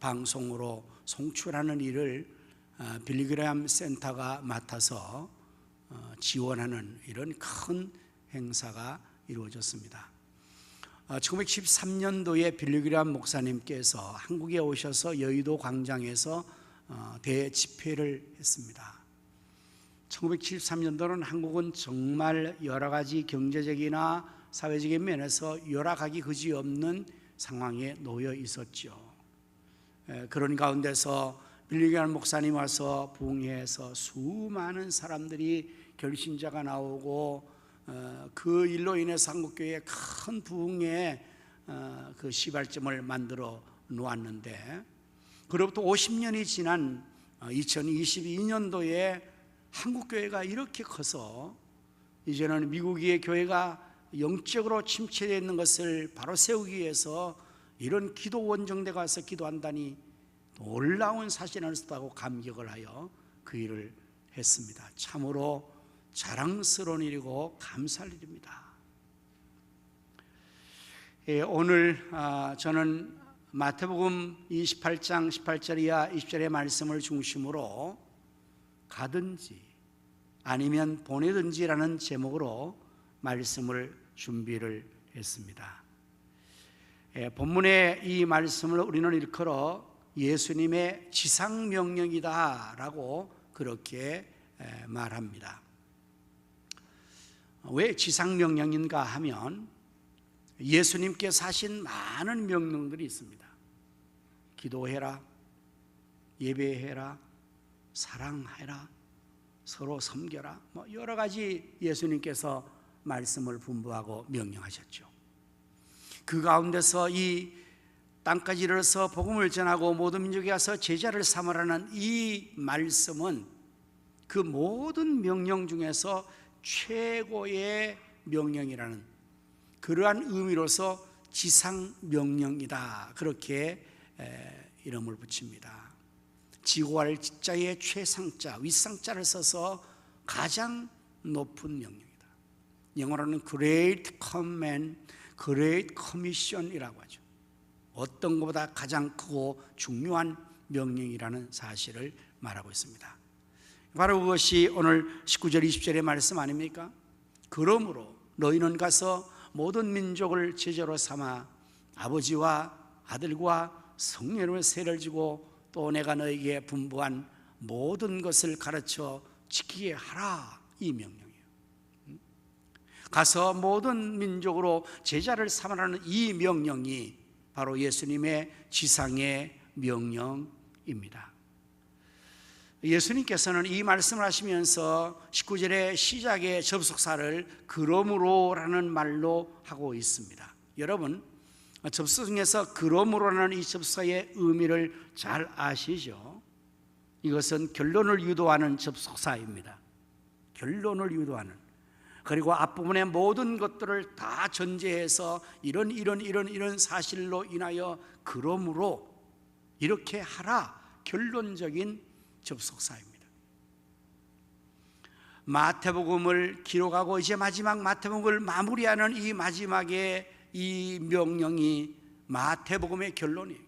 방송으로 송출하는 일을 빌리그람 센터가 맡아서 지원하는 이런 큰 행사가 이루어졌습니다. 1913년도에 빌리그람 목사님께서 한국에 오셔서 여의도 광장에서 대집회를 했습니다. 1973년도는 한국은 정말 여러 가지 경제적이나 사회적인 면에서 열악하기 그지없는 상황에 놓여 있었죠. 그런 가운데서 빌리그람 목사님 와서 부흥회에서 수많은 사람들이 결신자가 나오고 그 일로 인해서 한국교회에 큰 부흥의 그 시발점을 만들어 놓았는데, 그로부터 50년이 지난 2022년도에 한국교회가 이렇게 커서 이제는 미국의 교회가 영적으로 침체되어 있는 것을 바로 세우기 위해서 이런 기도 원정대 가서 기도한다니 놀라운 사실이었다고 감격을 하여 그 일을 했습니다. 참으로 자랑스러운 일이고 감사할 일입니다. 오늘 저는 마태복음 28장 18절 이하 20절의 말씀을 중심으로 가든지 아니면 보내든지라는 제목으로 말씀을 준비를 했습니다. 본문의 이 말씀을 우리는 일컬어 예수님의 지상명령이다라고 그렇게 말합니다. 왜 지상명령인가 하면 예수님께서 하신 많은 명령들이 있습니다. 기도해라, 예배해라, 사랑해라, 서로 섬겨라, 여러 가지 예수님께서 말씀을 분부하고 명령하셨죠. 그 가운데서 이 땅까지 이르러서 복음을 전하고 모든 민족에 가서 제자를 삼으라는 이 말씀은 그 모든 명령 중에서 최고의 명령이라는 그러한 의미로서 지상명령이다, 그렇게 이름을 붙입니다. 지고할 지자의 최상자, 윗상자를 써서 가장 높은 명령이다. 영어로는 Great Command, Great Commission이라고 하죠. 어떤 것보다 가장 크고 중요한 명령이라는 사실을 말하고 있습니다. 바로 그것이 오늘 19절 20절의 말씀 아닙니까? 그러므로 너희는 가서 모든 민족을 제자로 삼아 아버지와 아들과 성령의 세를 주고 또 내가 너에게 분부한 모든 것을 가르쳐 지키게 하라, 이 명령이에요. 가서 모든 민족으로 제자를 삼으라는 이 명령이 바로 예수님의 지상의 명령입니다. 예수님께서는 이 말씀을 하시면서 19절의 시작의 접속사를 그러므로라는 말로 하고 있습니다. 여러분, 접속 중에서 그러므로라는 이 접속사의 의미를 잘 아시죠? 이것은 결론을 유도하는 접속사입니다. 결론을 유도하는, 그리고 앞부분의 모든 것들을 다 전제해서 이런 사실로 인하여 그러므로 이렇게 하라, 결론적인 접속사입니다. 마태복음을 기록하고 이제 마지막 마태복음을 마무리하는 이 마지막의 이 명령이 마태복음의 결론이에요.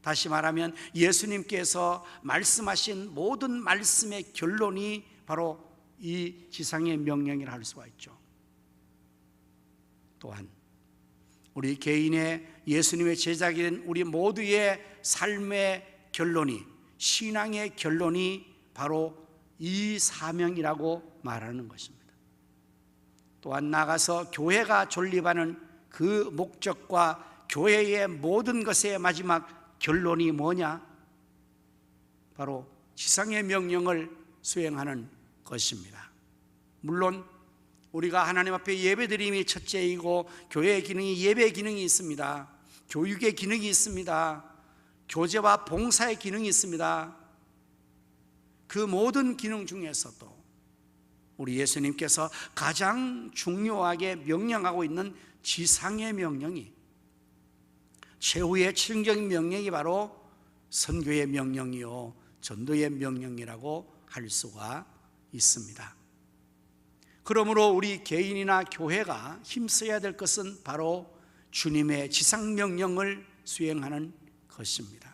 다시 말하면 예수님께서 말씀하신 모든 말씀의 결론이 바로 이 지상의 명령이라 할 수가 있죠. 또한 우리 개인의 예수님의 제자가 된 우리 모두의 삶의 결론이, 신앙의 결론이 바로 이 사명이라고 말하는 것입니다. 또한 나가서 교회가 존립하는 그 목적과 교회의 모든 것의 마지막 결론이 뭐냐? 바로 지상의 명령을 수행하는 것입니다. 물론 우리가 하나님 앞에 예배드림이 첫째이고 교회의 기능이 예배 기능이 있습니다. 교육의 기능이 있습니다. 교제와 봉사의 기능이 있습니다. 그 모든 기능 중에서도 우리 예수님께서 가장 중요하게 명령하고 있는 지상의 명령이, 최후의 최종적인 명령이 바로 선교의 명령이요 전도의 명령이라고 할 수가 있습니다. 그러므로 우리 개인이나 교회가 힘써야 될 것은 바로 주님의 지상 명령을 수행하는 것입니다.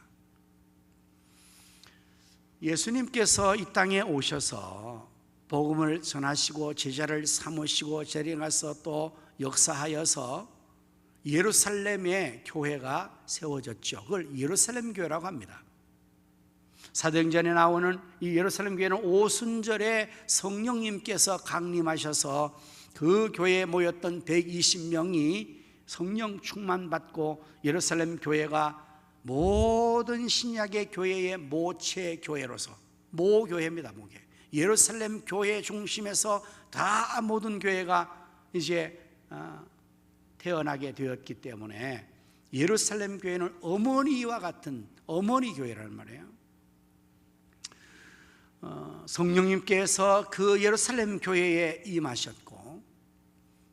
예수님께서 이 땅에 오셔서 복음을 전하시고 제자를 삼으시고 제리에 가서 또 역사하여서 예루살렘의 교회가 세워졌죠. 그걸 예루살렘 교회라고 합니다. 사도행전에 나오는 이 예루살렘 교회는 오순절에 성령님께서 강림하셔서 그 교회에 모였던 120명이 성령 충만받고 예루살렘 교회가 모든 신약의 교회의 모체 교회로서, 모교회입니다. 모교회. 예루살렘 교회 중심에서 다 모든 교회가 이제 태어나게 되었기 때문에 예루살렘 교회는 어머니와 같은 어머니 교회라는 말이에요. 성령님께서 그 예루살렘 교회에 임하셨고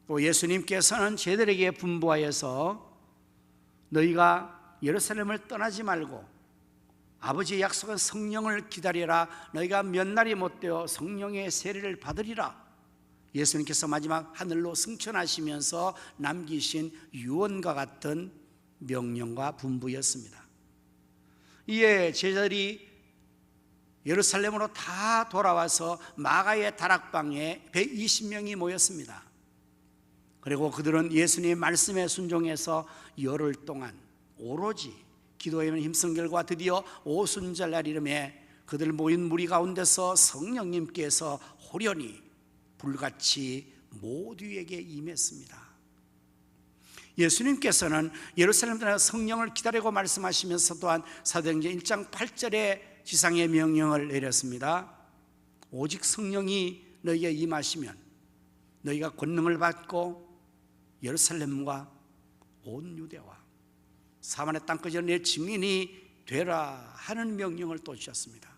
또 예수님께서는 제자들에게 분부하여서 너희가 예루살렘을 떠나지 말고 아버지의 약속한 성령을 기다리라. 너희가 몇 날이 못되어 성령의 세례를 받으리라. 예수님께서 마지막 하늘로 승천하시면서 남기신 유언과 같은 명령과 분부였습니다. 이에 제자들이 예루살렘으로 다 돌아와서 마가의 다락방에 120명이 모였습니다. 그리고 그들은 예수님의 말씀에 순종해서 열흘 동안 오로지 기도에 힘쓴 결과 드디어 오순절날 이름에 그들 모인 무리 가운데서 성령님께서 호련히 불같이 모두에게 임했습니다. 예수님께서는 예루살렘 떠나 성령을 기다리고 말씀하시면서 또한 사도행전 1장 8절에 지상의 명령을 내렸습니다. 오직 성령이 너희에게 임하시면 너희가 권능을 받고 예루살렘과 온 유대와 사마리아 땅까지 내 증인이 되라 하는 명령을 또 주셨습니다.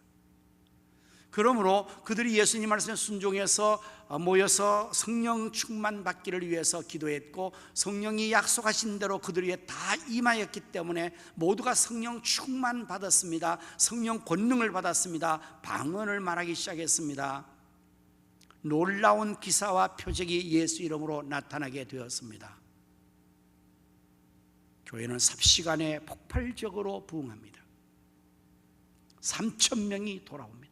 그러므로 그들이 예수님 말씀에 순종해서 모여서 성령 충만 받기를 위해서 기도했고, 성령이 약속하신 대로 그들 위에 다 임하였기 때문에 모두가 성령 충만 받았습니다. 성령 권능을 받았습니다. 방언을 말하기 시작했습니다. 놀라운 기사와 표적이 예수 이름으로 나타나게 되었습니다. 교회는 삽시간에 폭발적으로 부흥합니다. 3,000명이 돌아옵니다.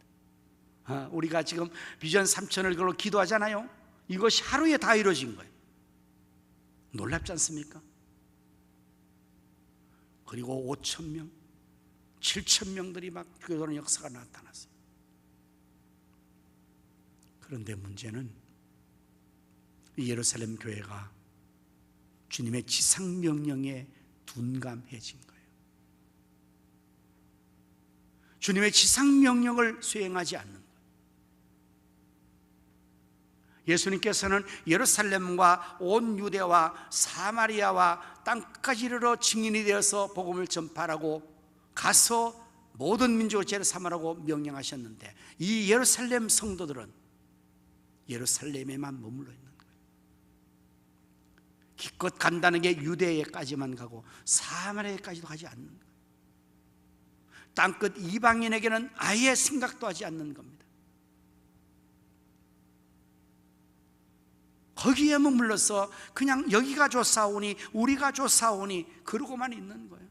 우리가 지금 비전 3,000을 걸로 기도하잖아요. 이것이 하루에 다 이루어진 거예요. 놀랍지 않습니까? 그리고 5,000명, 7,000명들이 막 교도하는 역사가 나타났어요. 그런데 문제는 이 예루살렘 교회가 주님의 지상명령에 둔감해진 거예요. 주님의 지상명령을 수행하지 않는 거예요. 예수님께서는 예루살렘과 온 유대와 사마리아와 땅까지 이르러 증인이 되어서 복음을 전파하고 가서 모든 민족을 죄를 사하라고 명령하셨는데, 이 예루살렘 성도들은 예루살렘에만 머물러 있는 거예요. 기껏 간다는 게 유대에까지만 가고 사마리아에까지도 가지 않는 거예요. 땅끝 이방인에게는 아예 생각도 하지 않는 겁니다. 거기에 머물러서 그냥 여기가 좋사오니 우리가 좋사오니 그러고만 있는 거예요.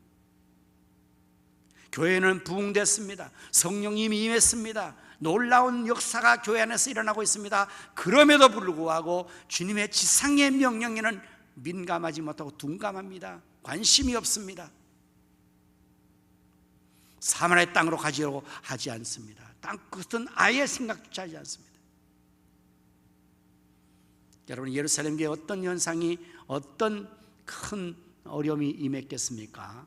교회는 부흥됐습니다. 성령님이 임했습니다. 놀라운 역사가 교회 안에서 일어나고 있습니다. 그럼에도 불구하고 주님의 지상의 명령에는 민감하지 못하고 둔감합니다. 관심이 없습니다. 사마리아 땅으로 가지려고 하지 않습니다. 땅끝은 아예 생각조차 하지 않습니다. 여러분, 예루살렘 교회 어떤 현상이, 어떤 큰 어려움이 임했겠습니까?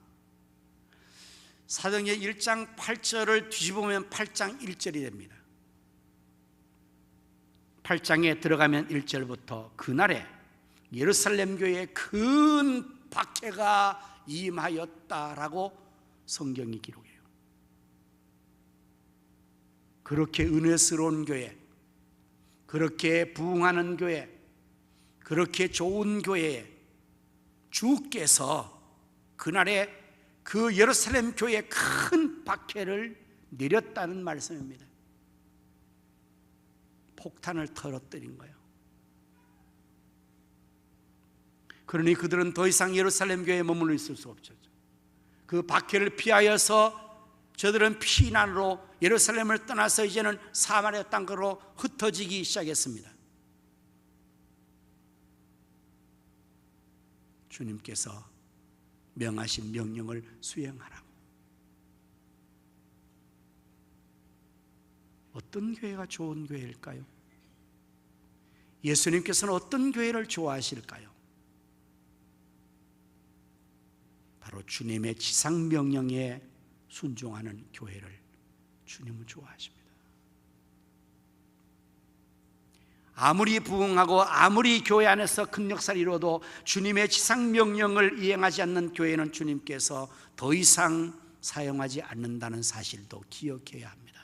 사도행전 1장 8절을 뒤집으면 8장 1절이 됩니다. 8장에 들어가면 1절부터 그날에 예루살렘 교회에 큰 박해가 임하였다라고 성경이 기록해요. 그렇게 은혜스러운 교회, 그렇게 부흥하는 교회, 그렇게 좋은 교회에 주께서 그날에 그 예루살렘 교회에 큰 박해를 내렸다는 말씀입니다. 폭탄을 터뜨린 거예요. 그러니 그들은 더 이상 예루살렘 교회에 머물러 있을 수 없죠. 그 박해를 피하여서 저들은 피난으로 예루살렘을 떠나서 이제는 사마리아 땅으로 흩어지기 시작했습니다. 주님께서 명하신 명령을 수행하라고. 어떤 교회가 좋은 교회일까요? 예수님께서는 어떤 교회를 좋아하실까요? 바로 주님의 지상 명령에 순종하는 교회를 주님은 좋아하십니다. 아무리 부흥하고 아무리 교회 안에서 큰 역사를 이루어도 주님의 지상 명령을 이행하지 않는 교회는 주님께서 더 이상 사용하지 않는다는 사실도 기억해야 합니다.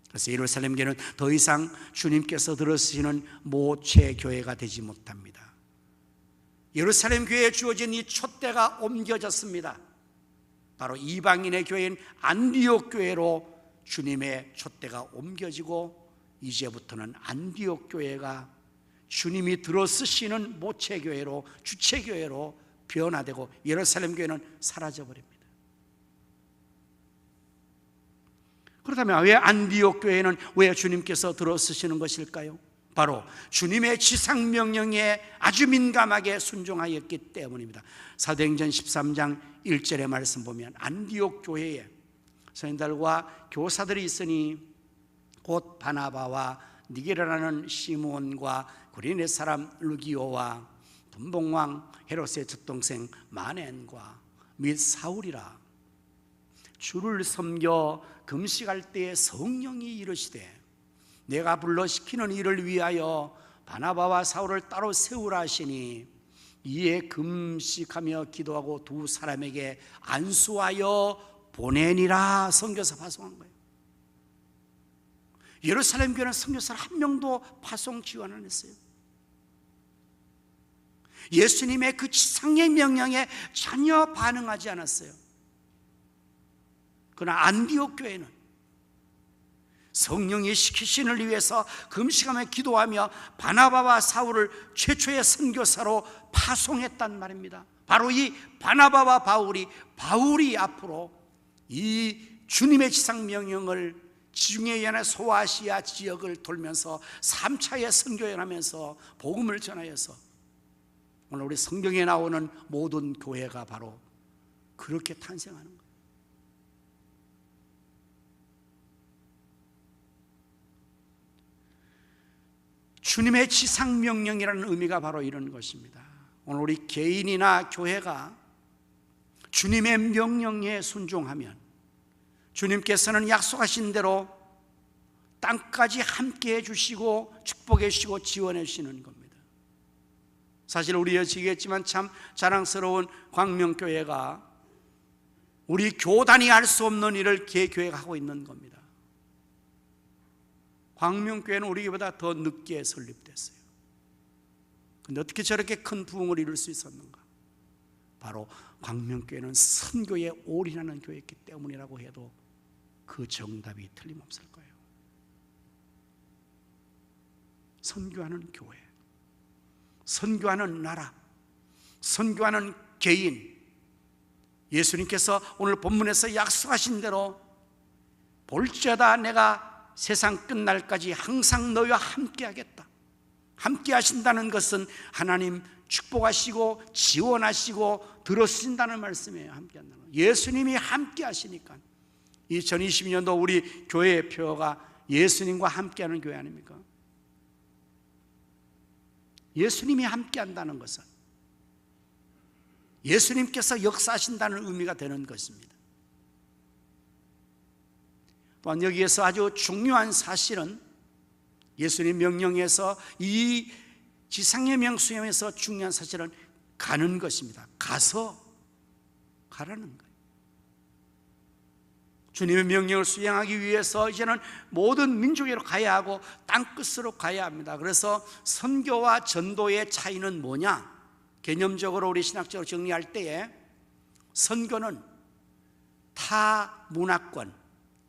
그래서 예루살렘 교회는 더 이상 주님께서 들으시는 모체 교회가 되지 못합니다. 예루살렘 교회에 주어진 이 촛대가 옮겨졌습니다. 바로 이방인의 교회인 안디옥 교회로 주님의 촛대가 옮겨지고, 이제부터는 안디옥 교회가 주님이 들어쓰시는 모체교회로, 주체교회로 변화되고 예루살렘 교회는 사라져버립니다. 그렇다면 왜 안디옥 교회는 왜 주님께서 들어쓰시는 것일까요? 바로 주님의 지상명령에 아주 민감하게 순종하였기 때문입니다. 사도행전 13장 1절의 말씀 보면 안디옥 교회에 선생들과 교사들이 있으니 곧 바나바와 니게라라는 시몬과 구레네 사람 루기오와 분봉왕 헤롯의 젖동생 마넨과 및 사울이라. 주를 섬겨 금식할 때에 성령이 이르시되 내가 불러 시키는 일을 위하여 바나바와 사울을 따로 세우라 하시니 이에 금식하며 기도하고 두 사람에게 안수하여 보내니라. 선교사 파송한 거예요. 예루살렘 교회는 선교사를 한 명도 파송 지원 안 했어요. 예수님의 그 지상의 명령에 전혀 반응하지 않았어요. 그러나 안디옥 교회는 성령의 시키신을 위해서 금식하며 기도하며 바나바와 사울을 최초의 선교사로 파송했단 말입니다. 바로 이 바나바와 바울이 앞으로 이 주님의 지상 명령을 지중해 연의 소아시아 지역을 돌면서 3차의 선교를 하면서 복음을 전하여서 오늘 우리 성경에 나오는 모든 교회가 바로 그렇게 탄생하는 거예요. 주님의 지상 명령이라는 의미가 바로 이런 것입니다. 오늘 우리 개인이나 교회가 주님의 명령에 순종하면 주님께서는 약속하신 대로 땅까지 함께 해주시고 축복해 주시고 지원해 주시는 겁니다. 사실 우리 여시겠지만 참 자랑스러운 광명교회가 우리 교단이 할 수 없는 일을 개교회가 하고 있는 겁니다. 광명교회는 우리 교회보다 더 늦게 설립됐어요. 그런데 어떻게 저렇게 큰 부흥을 이룰 수 있었는가? 바로 광명교회는 선교에 올인하는 교회였기 때문이라고 해도 그 정답이 틀림없을 거예요. 선교하는 교회, 선교하는 나라, 선교하는 개인, 예수님께서 오늘 본문에서 약속하신 대로 볼지어다 내가 세상 끝날까지 항상 너희와 함께 하겠다. 함께 하신다는 것은 하나님 축복하시고 지원하시고 들어주신다는 말씀이에요. 함께 한다는 거. 예수님이 함께 하시니까 2022년도 우리 교회의 표가 예수님과 함께 하는 교회 아닙니까? 예수님이 함께 한다는 것은 예수님께서 역사하신다는 의미가 되는 것입니다. 또한 여기에서 아주 중요한 사실은 예수님 명령에서 이 지상의 명수에서 중요한 사실은 가는 것입니다. 가서 가라는 거예요. 주님의 명령을 수행하기 위해서 이제는 모든 민족으로 가야 하고 땅끝으로 가야 합니다. 그래서 선교와 전도의 차이는 뭐냐? 개념적으로 우리 신학적으로 정리할 때에 선교는 타 문화권,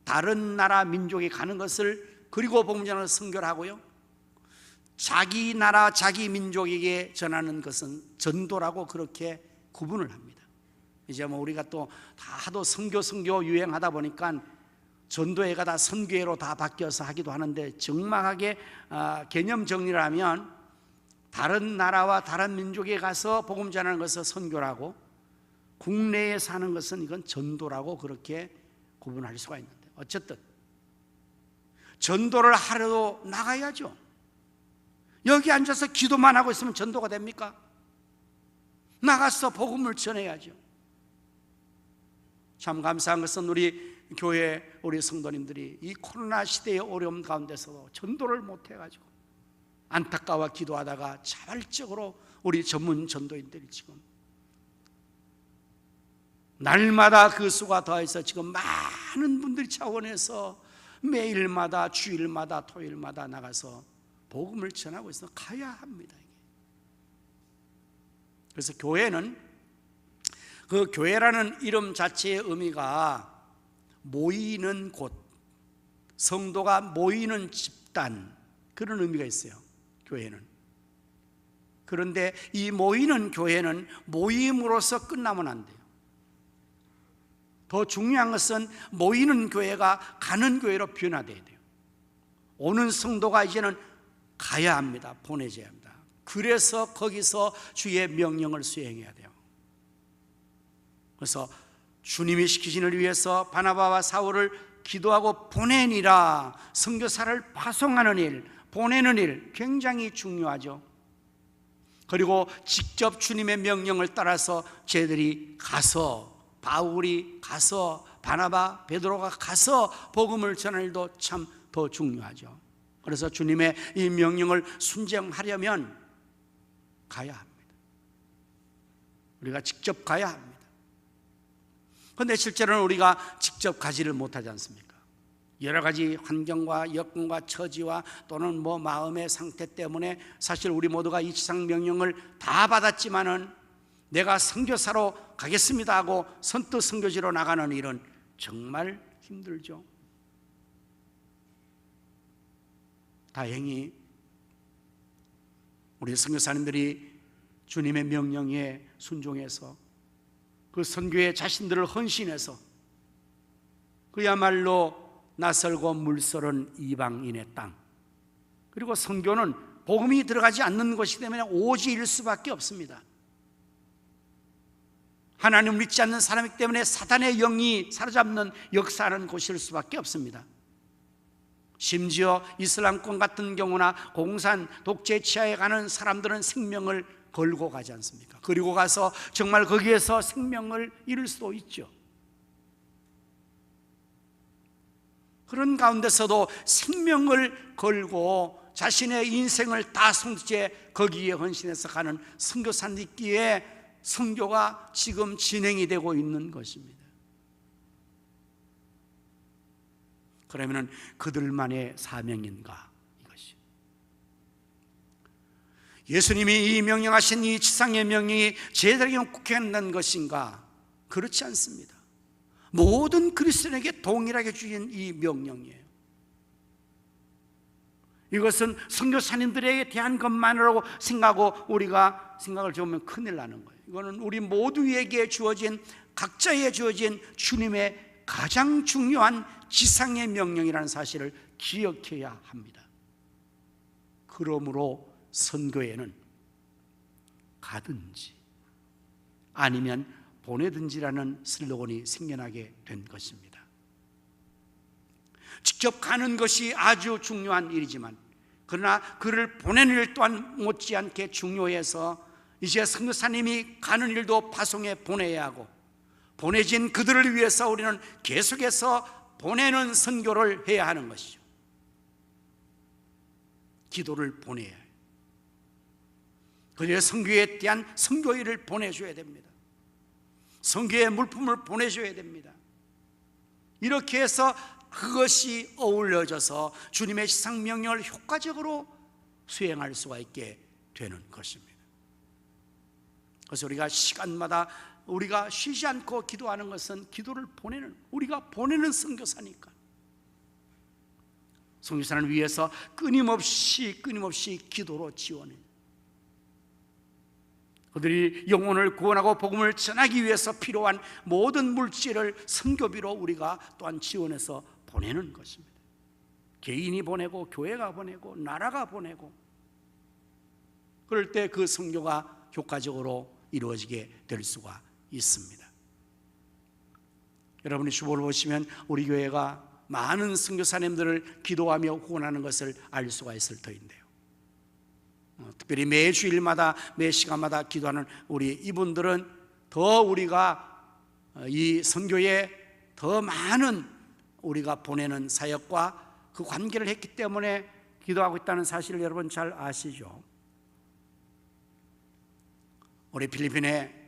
다른 나라 민족이 가는 것을 그리고 복음 전하는 선교를 하고요, 자기 나라 자기 민족에게 전하는 것은 전도라고 그렇게 구분을 합니다. 이제 뭐 우리가 또 다 하도 선교 유행하다 보니까 전도회가 다 선교회로 다 바뀌어서 하기도 하는데, 정확하게 개념 정리를 하면 다른 나라와 다른 민족에 가서 복음 전하는 것은 선교라고, 국내에 사는 것은 이건 전도라고 그렇게 구분할 수가 있는데, 어쨌든 전도를 하려도 나가야죠. 여기 앉아서 기도만 하고 있으면 전도가 됩니까? 나가서 복음을 전해야죠. 참 감사한 것은 우리 교회 우리 성도님들이 이 코로나 시대의 어려움 가운데서도 전도를 못해가지고 안타까워 기도하다가 자발적으로 우리 전문 전도인들이 지금 날마다 그 수가 더해서 지금 많은 분들이 차원에서 매일마다 주일마다 토요일마다 나가서 복음을 전하고 있어 가야 합니다. 그래서 교회는 그 교회라는 이름 자체의 의미가 모이는 곳, 성도가 모이는 집단, 그런 의미가 있어요. 교회는. 그런데 이 모이는 교회는 모임으로서 끝나면 안 돼요. 더 중요한 것은 모이는 교회가 가는 교회로 변화돼야 돼요. 오는 성도가 이제는 가야 합니다. 보내져야 합니다. 그래서 거기서 주의 명령을 수행해야 돼요. 그래서 주님이 시키신 일을 위해서 바나바와 사울을 기도하고 보내니라, 선교사를 파송하는 일, 보내는 일 굉장히 중요하죠. 그리고 직접 주님의 명령을 따라서 쟤들이 가서, 바울이 가서, 바나바, 베드로가 가서 복음을 전하는 일도 참 더 중요하죠. 그래서 주님의 이 명령을 순종하려면 가야 합니다. 우리가 직접 가야 합니다. 그런데 실제로는 우리가 직접 가지를 못하지 않습니까? 여러 가지 환경과 여건과 처지와 또는 마음의 상태 때문에 사실 우리 모두가 이 지상 명령을 다 받았지만은 내가 선교사로 가겠습니다 하고 선뜻 선교지로 나가는 일은 정말 힘들죠. 다행히 우리 선교사님들이 주님의 명령에 순종해서 그 선교에 자신들을 헌신해서 그야말로 낯설고 물설은 이방인의 땅, 그리고 선교는 복음이 들어가지 않는 것이기 때문에 오지일 수밖에 없습니다. 하나님을 믿지 않는 사람이기 때문에 사단의 영이 사로잡는 역사하는 곳일 수밖에 없습니다. 심지어 이슬람권 같은 경우나 공산 독재 치하에 가는 사람들은 생명을 걸고 가지 않습니까? 그리고 가서 정말 거기에서 생명을 잃을 수도 있죠. 그런 가운데서도 생명을 걸고 자신의 인생을 다 성도제 거기에 헌신해서 가는 선교사님끼리의 선교가 지금 진행이 되고 있는 것입니다. 그러면 그들만의 사명인가? 이것이 예수님이 이 명령하신 이 지상의 명령이 제자에게 국한된 것인가? 그렇지 않습니다. 모든 그리스도인에게 동일하게 주신 이 명령이에요. 이것은 선교사님들에게 대한 것만으로 생각하고 우리가 생각을 접으면 큰일 나는 거예요. 이거는 우리 모두에게 주어진, 각자에 주어진 주님의 가장 중요한 지상의 명령이라는 사실을 기억해야 합니다. 그러므로 선교에는 가든지 아니면 보내든지라는 슬로건이 생겨나게 된 것입니다. 직접 가는 것이 아주 중요한 일이지만 그러나 그를 보내는 일 또한 못지않게 중요해서 이제 선교사님이 가는 일도 파송해 보내야 하고 보내진 그들을 위해서 우리는 계속해서 보내는 선교를 해야 하는 것이죠. 기도를 보내야 해요. 그래서 선교에 대한 선교일을 보내줘야 됩니다. 선교의 물품을 보내줘야 됩니다. 이렇게 해서 그것이 어울려져서 주님의 지상명령을 효과적으로 수행할 수가 있게 되는 것입니다. 그래서 우리가 시간마다 우리가 쉬지 않고 기도하는 것은 기도를 보내는, 우리가 보내는 선교사니까 선교사를 위해서 끊임없이 기도로 지원해요. 그들이 영혼을 구원하고 복음을 전하기 위해서 필요한 모든 물질을 선교비로 우리가 또한 지원해서 보내는 것입니다. 개인이 보내고 교회가 보내고 나라가 보내고, 그럴 때 그 선교가 효과적으로 이루어지게 될 수가 있습니다. 여러분이 주보를 보시면 우리 교회가 많은 선교사님들을 기도하며 후원하는 것을 알 수가 있을 터인데요, 특별히 매 주일마다 매 시간마다 기도하는 우리 이분들은 더 우리가 이 선교에 더 많은 우리가 보내는 사역과 그 관계를 했기 때문에 기도하고 있다는 사실을 여러분 잘 아시죠? 우리 필리핀에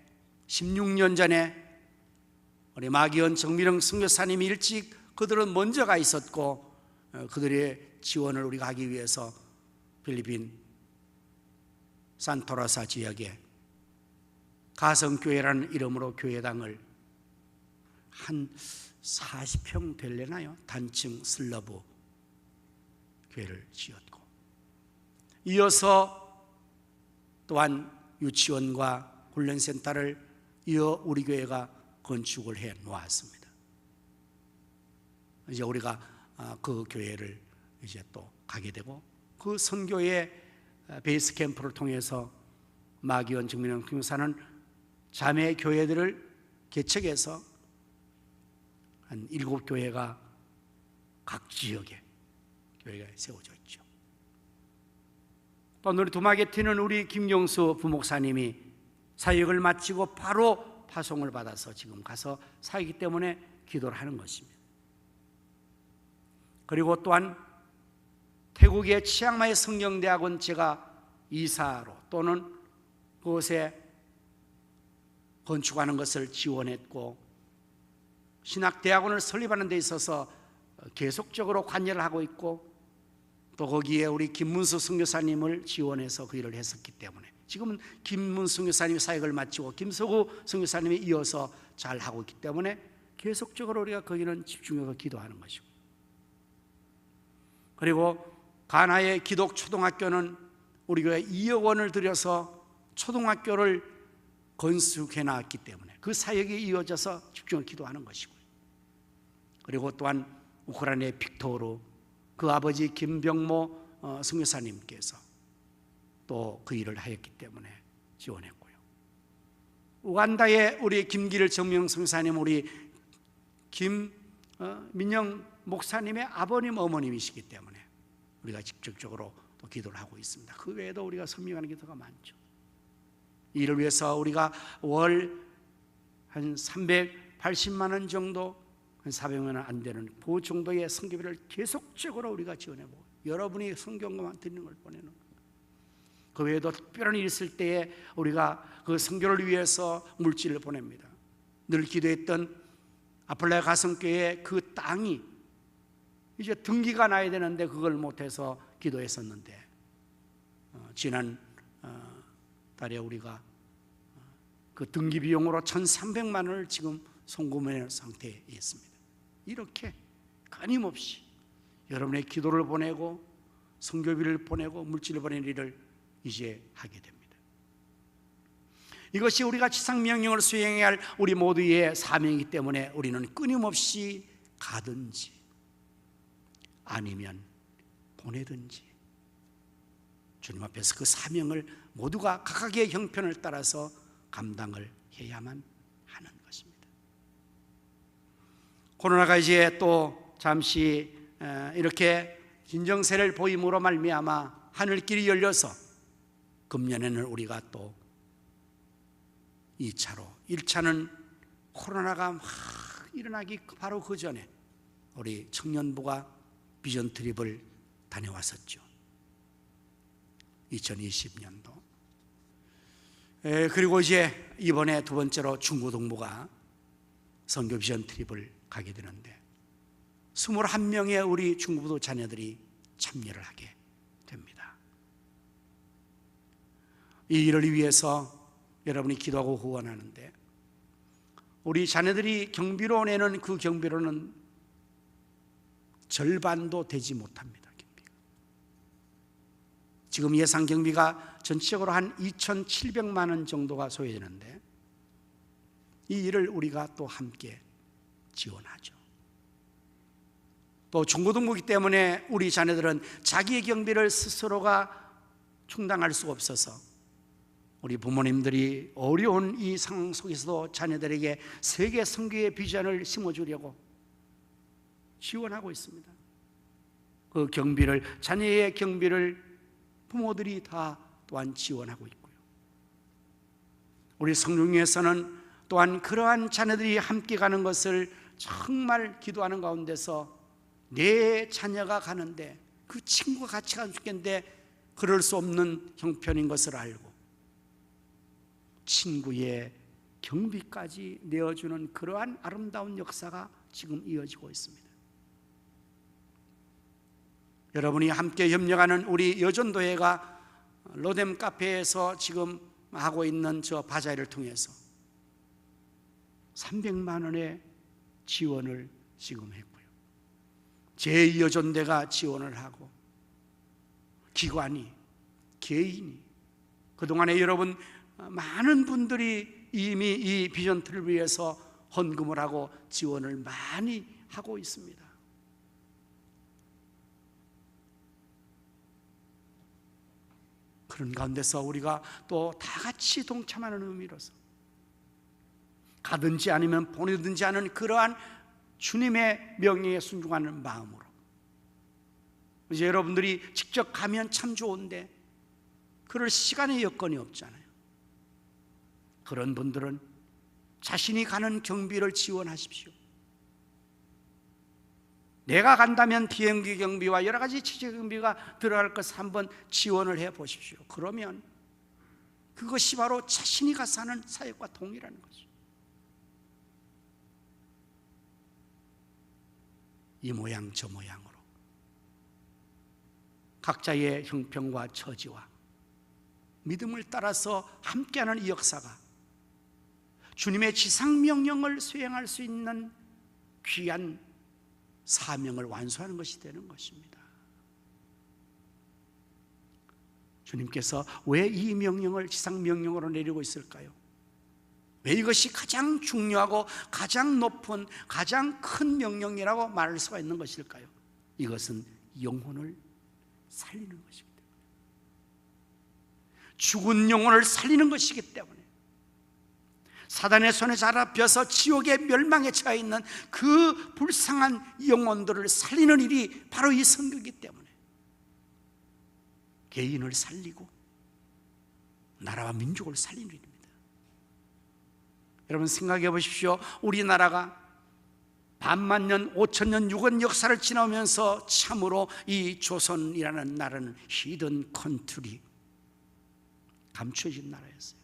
16년 전에 우리 마기원 정미령 선교사님이 일찍, 그들은 먼저 가 있었고 그들의 지원을 우리가 하기 위해서 필리핀 산토라사 지역에 가성교회라는 이름으로 교회당을 한 40평 되려나요? 단층 슬러브 교회를 지었고, 이어서 또한 유치원과 훈련센터를 이어 우리 교회가 건축을 해 놓았습니다. 이제 우리가 그 교회를 이제 또 가게 되고, 그 선교의 베이스 캠프를 통해서 마기원 정민영 교사는 자매 교회들을 개척해서 한 7교회가 각 지역에 교회가 세워져 있죠. 또 우리 두마게티는 우리 김경수 부목사님이 사역을 마치고 바로 파송을 받아서 지금 가서 살기 때문에 기도를 하는 것입니다. 그리고 또한 태국의 치앙마이 성경대학원 제가 이사로 또는 그곳에 건축하는 것을 지원했고, 신학대학원을 설립하는 데 있어서 계속적으로 관여를 하고 있고 또 거기에 우리 김문수 선교사님을 지원해서 그 일을 했었기 때문에 지금은 김문수 선교사님이 사역을 마치고 김서구 선교사님이 이어서 잘 하고 있기 때문에 계속적으로 우리가 거기는 집중해서 기도하는 것이고, 그리고 가나의 기독 초등학교는 우리 교회 2억 원을 들여서 초등학교를 건축해 놨기 때문에 그 사역이 이어져서 집중해서 기도하는 것이고요. 그리고 또한 우크라이나의 빅토르 그 아버지 김병모 선교사님께서 또 그 일을 하였기 때문에 지원했고요. 우간다의 우리 김기를 정명 선교사님, 우리 김민영 목사님의 아버님 어머님이시기 때문에 우리가 직접적으로 또 기도를 하고 있습니다. 그 외에도 우리가 섬기하는 기도가 많죠. 이를 위해서 우리가 월 한 380만 원 정도, 한 400만 원 안 되는 그 정도의 선교비를 계속적으로 우리가 지원해보고, 여러분이 성경만 드리는 걸 보내는 거예요. 그 외에도 특별한 일이 있을 때에 우리가 그 선교를 위해서 물질을 보냅니다. 늘 기도했던 아폴레 가성교회 그 땅이 이제 등기가 나야 되는데 그걸 못해서 기도했었는데 지난 달에 우리가 그 등기 비용으로 1,300만 원을 지금 송금하는 상태에 있습니다. 이렇게 끊임없이 여러분의 기도를 보내고 선교비를 보내고 물질을 보내는 일을 이제 하게 됩니다. 이것이 우리가 지상명령을 수행해야 할 우리 모두의 사명이기 때문에 우리는 끊임없이 가든지 아니면 보내든지 주님 앞에서 그 사명을 모두가 각각의 형편을 따라서 감당을 해야만 하는 것입니다. 코로나가 이제 또 잠시 이렇게 진정세를 보임으로 말미암아 하늘길이 열려서 금년에는 우리가 또 2차로, 1차는 코로나가 막 일어나기 바로 그 전에 우리 청년부가 비전 트립을 다녀왔었죠. 2020년도. 그리고 이제 이번에 두 번째로 중고등부가 선교 비전 트립을 가게 되는데 21명의 우리 중고등 자녀들이 참여를 하게 됩니다. 이 일을 위해서 여러분이 기도하고 후원하는데 우리 자녀들이 경비로 내는 그 경비로는 절반도 되지 못합니다. 경비가. 지금 예상 경비가 전체적으로 한 2,700만 원 정도가 소요되는데 이 일을 우리가 또 함께 지원하죠. 또 중고등부이기 때문에 우리 자녀들은 자기의 경비를 스스로가 충당할 수가 없어서 우리 부모님들이 어려운 이 상황 속에서도 자녀들에게 세계 선교의 비전을 심어주려고 지원하고 있습니다. 그 경비를, 자녀의 경비를 부모들이 다 또한 지원하고 있고요. 우리 성령에서는 또한 그러한 자녀들이 함께 가는 것을 정말 기도하는 가운데서 내 자녀가 가는데 그 친구가 같이 가면 좋겠는데 그럴 수 없는 형편인 것을 알고 친구의 경비까지 내어주는 그러한 아름다운 역사가 지금 이어지고 있습니다. 여러분이 함께 협력하는 우리 여전도회가 로뎀 카페에서 지금 하고 있는 저 바자회를 통해서 300만 원의 지원을 지금 했고요. 제2여전대가 지원을 하고 기관이, 개인이, 그동안에 여러분 많은 분들이 이미 이 비전트를 위해서 헌금을 하고 지원을 많이 하고 있습니다. 그런 가운데서 우리가 또 다 같이 동참하는 의미로서 가든지 아니면 보내든지 하는 그러한 주님의 명령에 순종하는 마음으로 이제 여러분들이 직접 가면 참 좋은데 그럴 시간의 여건이 없잖아요. 그런 분들은 자신이 가는 경비를 지원하십시오. 내가 간다면 비행기 경비와 여러 가지 취재 경비가 들어갈 것을 한번 지원을 해 보십시오. 그러면 그것이 바로 자신이 가서 하는 사역과 동일한 거죠. 이 모양 저 모양으로 각자의 형편과 처지와 믿음을 따라서 함께하는 이 역사가 주님의 지상명령을 수행할 수 있는 귀한 사명을 완수하는 것이 되는 것입니다. 주님께서 왜 이 명령을 지상명령으로 내리고 있을까요? 왜 이것이 가장 중요하고 가장 높은 가장 큰 명령이라고 말할 수가 있는 것일까요? 이것은 영혼을 살리는 것이기 때문에, 죽은 영혼을 살리는 것이기 때문에, 사단의 손에 잡혀서 지옥의 멸망에 처해 있는 그 불쌍한 영혼들을 살리는 일이 바로 이 선교이기 때문에 개인을 살리고 나라와 민족을 살리는 일입니다. 여러분 생각해 보십시오. 우리나라가 반만 년, 5천년, 6원 역사를 지나오면서 참으로 이 조선이라는 나라는 히든 컨트리, 감춰진 나라였어요.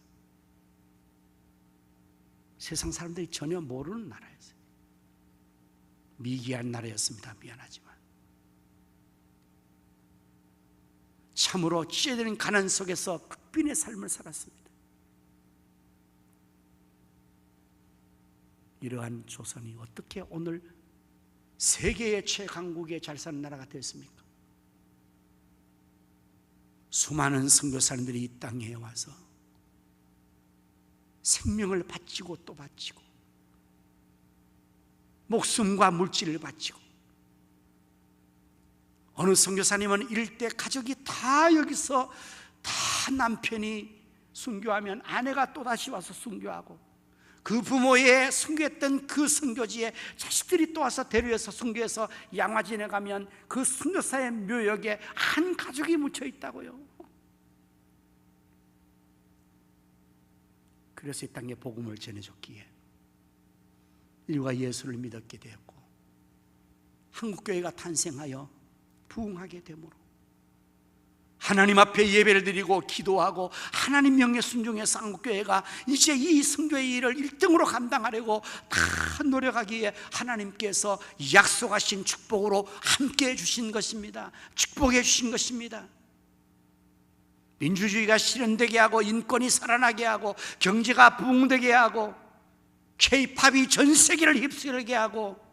세상 사람들이 전혀 모르는 나라였어요. 미개한 나라였습니다. 미안하지만 참으로 찢어지는 가난 속에서 극빈의 삶을 살았습니다. 이러한 조선이 어떻게 오늘 세계의 최강국에 잘 사는 나라가 됐습니까? 수많은 선교사님들이 이 땅에 와서 생명을 바치고 또 바치고 목숨과 물질을 바치고, 어느 선교사님은 일대 가족이 다 여기서 다 남편이 순교하면 아내가 또다시 와서 순교하고, 그 부모의 순교했던 그 순교지에 자식들이 또 와서 데려와서 순교해서 양화진에 가면 그 순교사의 묘역에 한 가족이 묻혀 있다고요. 그래서 이 땅에 복음을 전해줬기에 인류가 예수를 믿었게 되었고, 한국교회가 탄생하여 부흥하게 되므로 하나님 앞에 예배를 드리고 기도하고 하나님 명령에 순종해서 한국교회가 이제 이 선교의 일을 1등으로 감당하려고 다 노력하기에 하나님께서 약속하신 축복으로 함께해 주신 것입니다. 축복해 주신 것입니다. 민주주의가 실현되게 하고, 인권이 살아나게 하고, 경제가 부흥되게 하고, K-팝이 전 세계를 휩쓸게 하고,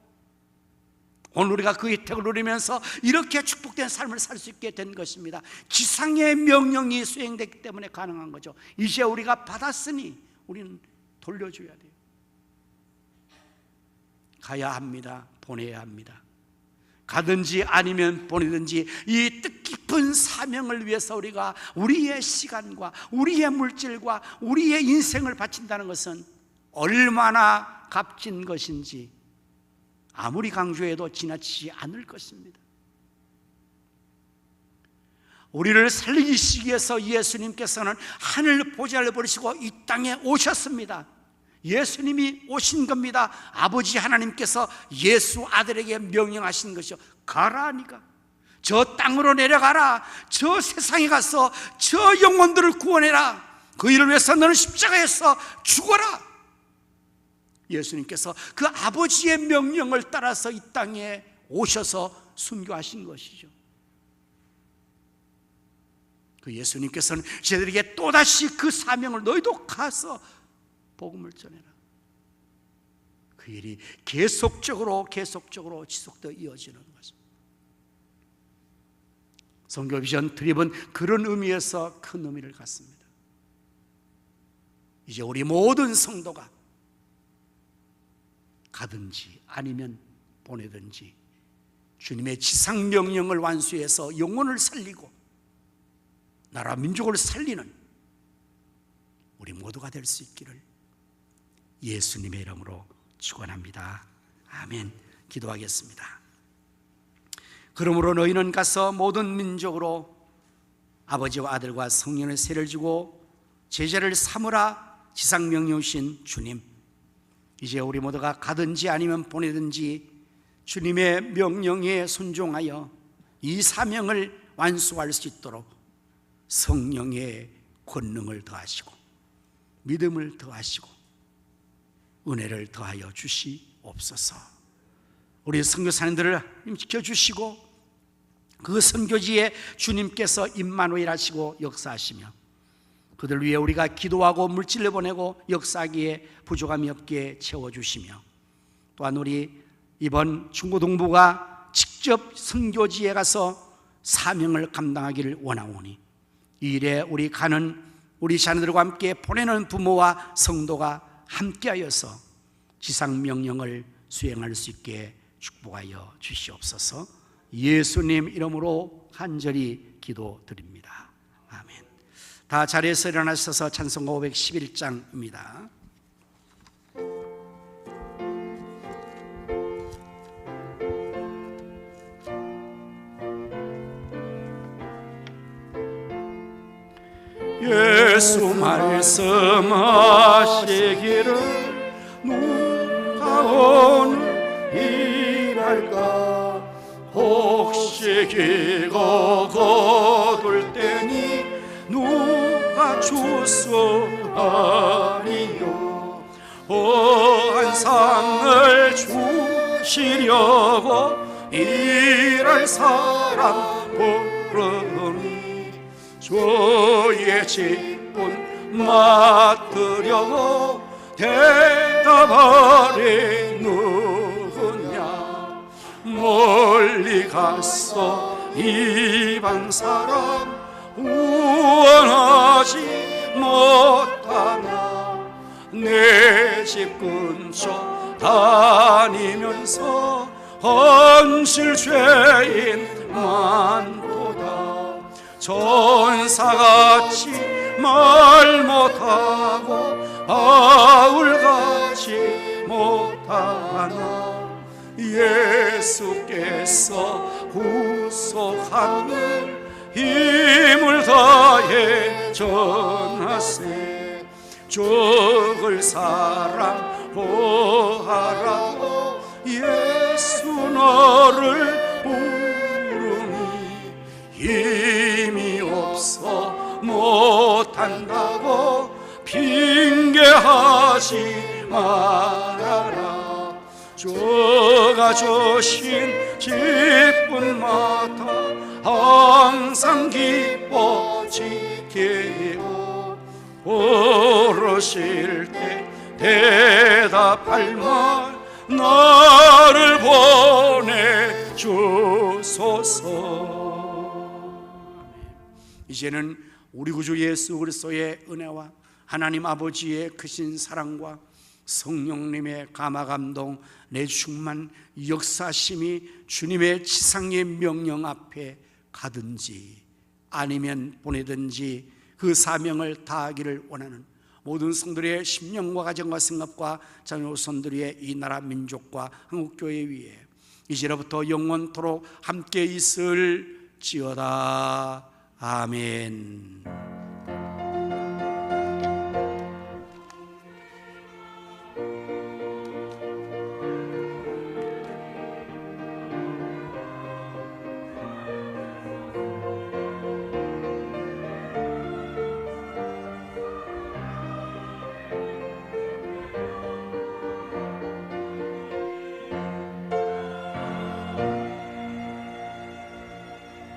오늘 우리가 그 혜택을 누리면서 이렇게 축복된 삶을 살 수 있게 된 것입니다. 지상의 명령이 수행됐기 때문에 가능한 거죠. 이제 우리가 받았으니 우리는 돌려줘야 돼요. 가야 합니다. 보내야 합니다. 가든지 아니면 보내든지 이 뜻깊은 사명을 위해서 우리가 우리의 시간과 우리의 물질과 우리의 인생을 바친다는 것은 얼마나 값진 것인지 아무리 강조해도 지나치지 않을 것입니다. 우리를 살리기 위해서 예수님께서는 하늘 보좌를 버리시고 이 땅에 오셨습니다. 예수님이 오신 겁니다. 아버지 하나님께서 예수 아들에게 명령하신 것이요, 가라니까, 저 땅으로 내려가라, 저 세상에 가서 저 영혼들을 구원해라, 그 일을 위해서 너는 십자가에서 죽어라. 예수님께서 그 아버지의 명령을 따라서 이 땅에 오셔서 순교하신 것이죠. 그 예수님께서는 저희들에게 또다시 그 사명을, 너희도 가서 복음을 전해라, 그 일이 계속적으로 지속되어 이어지는 것입니다. 선교 비전 트립은 그런 의미에서 큰 의미를 갖습니다. 이제 우리 모든 성도가 가든지 아니면 보내든지 주님의 지상명령을 완수해서 영혼을 살리고 나라 민족을 살리는 우리 모두가 될 수 있기를 예수님의 이름으로 축원합니다. 아멘. 기도하겠습니다. 그러므로 너희는 가서 모든 민족으로 아버지와 아들과 성령의 세를 주고 제자를 삼으라 지상명령이신 주님, 이제 우리 모두가 가든지 아니면 보내든지 주님의 명령에 순종하여 이 사명을 완수할 수 있도록 성령의 권능을 더하시고 믿음을 더하시고 은혜를 더하여 주시옵소서. 우리 선교사님들을 지켜주시고 그 선교지에 주님께서 임마누엘 하시고 역사하시며 그들 위해 우리가 기도하고 물질을 보내고 역사하기에 부족함이 없게 채워주시며 또한 우리 이번 중고동부가 직접 선교지에 가서 사명을 감당하기를 원하오니 이 일에 우리 가는 우리 자녀들과 함께 보내는 부모와 성도가 함께하여서 지상 명령을 수행할 수 있게 축복하여 주시옵소서. 예수님 이름으로 간절히 기도드립니다. 아멘. 다 자리에서 일어나셔서 찬송가 511장입니다. 예수 말씀하시기를 누가 오늘 일할까 혹시 기고 거둘 때니 누가 주소하리요 어한 상을 주시려고 일할 사람 부르니 주의 직분 맡으려고 대답하리 누구냐 멀리 가서 이방 사람 구원하지 못하나 내 집 근처 다니면서 헌실 죄인 많도다 전사같이 말 못하고 바울같이 못하나 예수께서 구속함을 힘을 다해 전하세 죽을 사람 보하라고 예수 너를 부르니 힘이 없어 못한다고 핑계하지 말아라 주가 주신 직분 맡아 항상 기뻐 지키고 부르실 때 대답할 말 나를 보내주소서. 이제는 우리 구주 예수 그리스도의 은혜와 하나님 아버지의 크신 사랑과 성령님의 감화감동 내 충만 역사심이 주님의 지상의 명령 앞에 가든지 아니면 보내든지 그 사명을 다하기를 원하는 모든 성도들의 심령과 가정과 생각과 자녀손들의 이 나라 민족과 한국교회 위에 이제로부터 영원토록 함께 있을지어다. 아멘.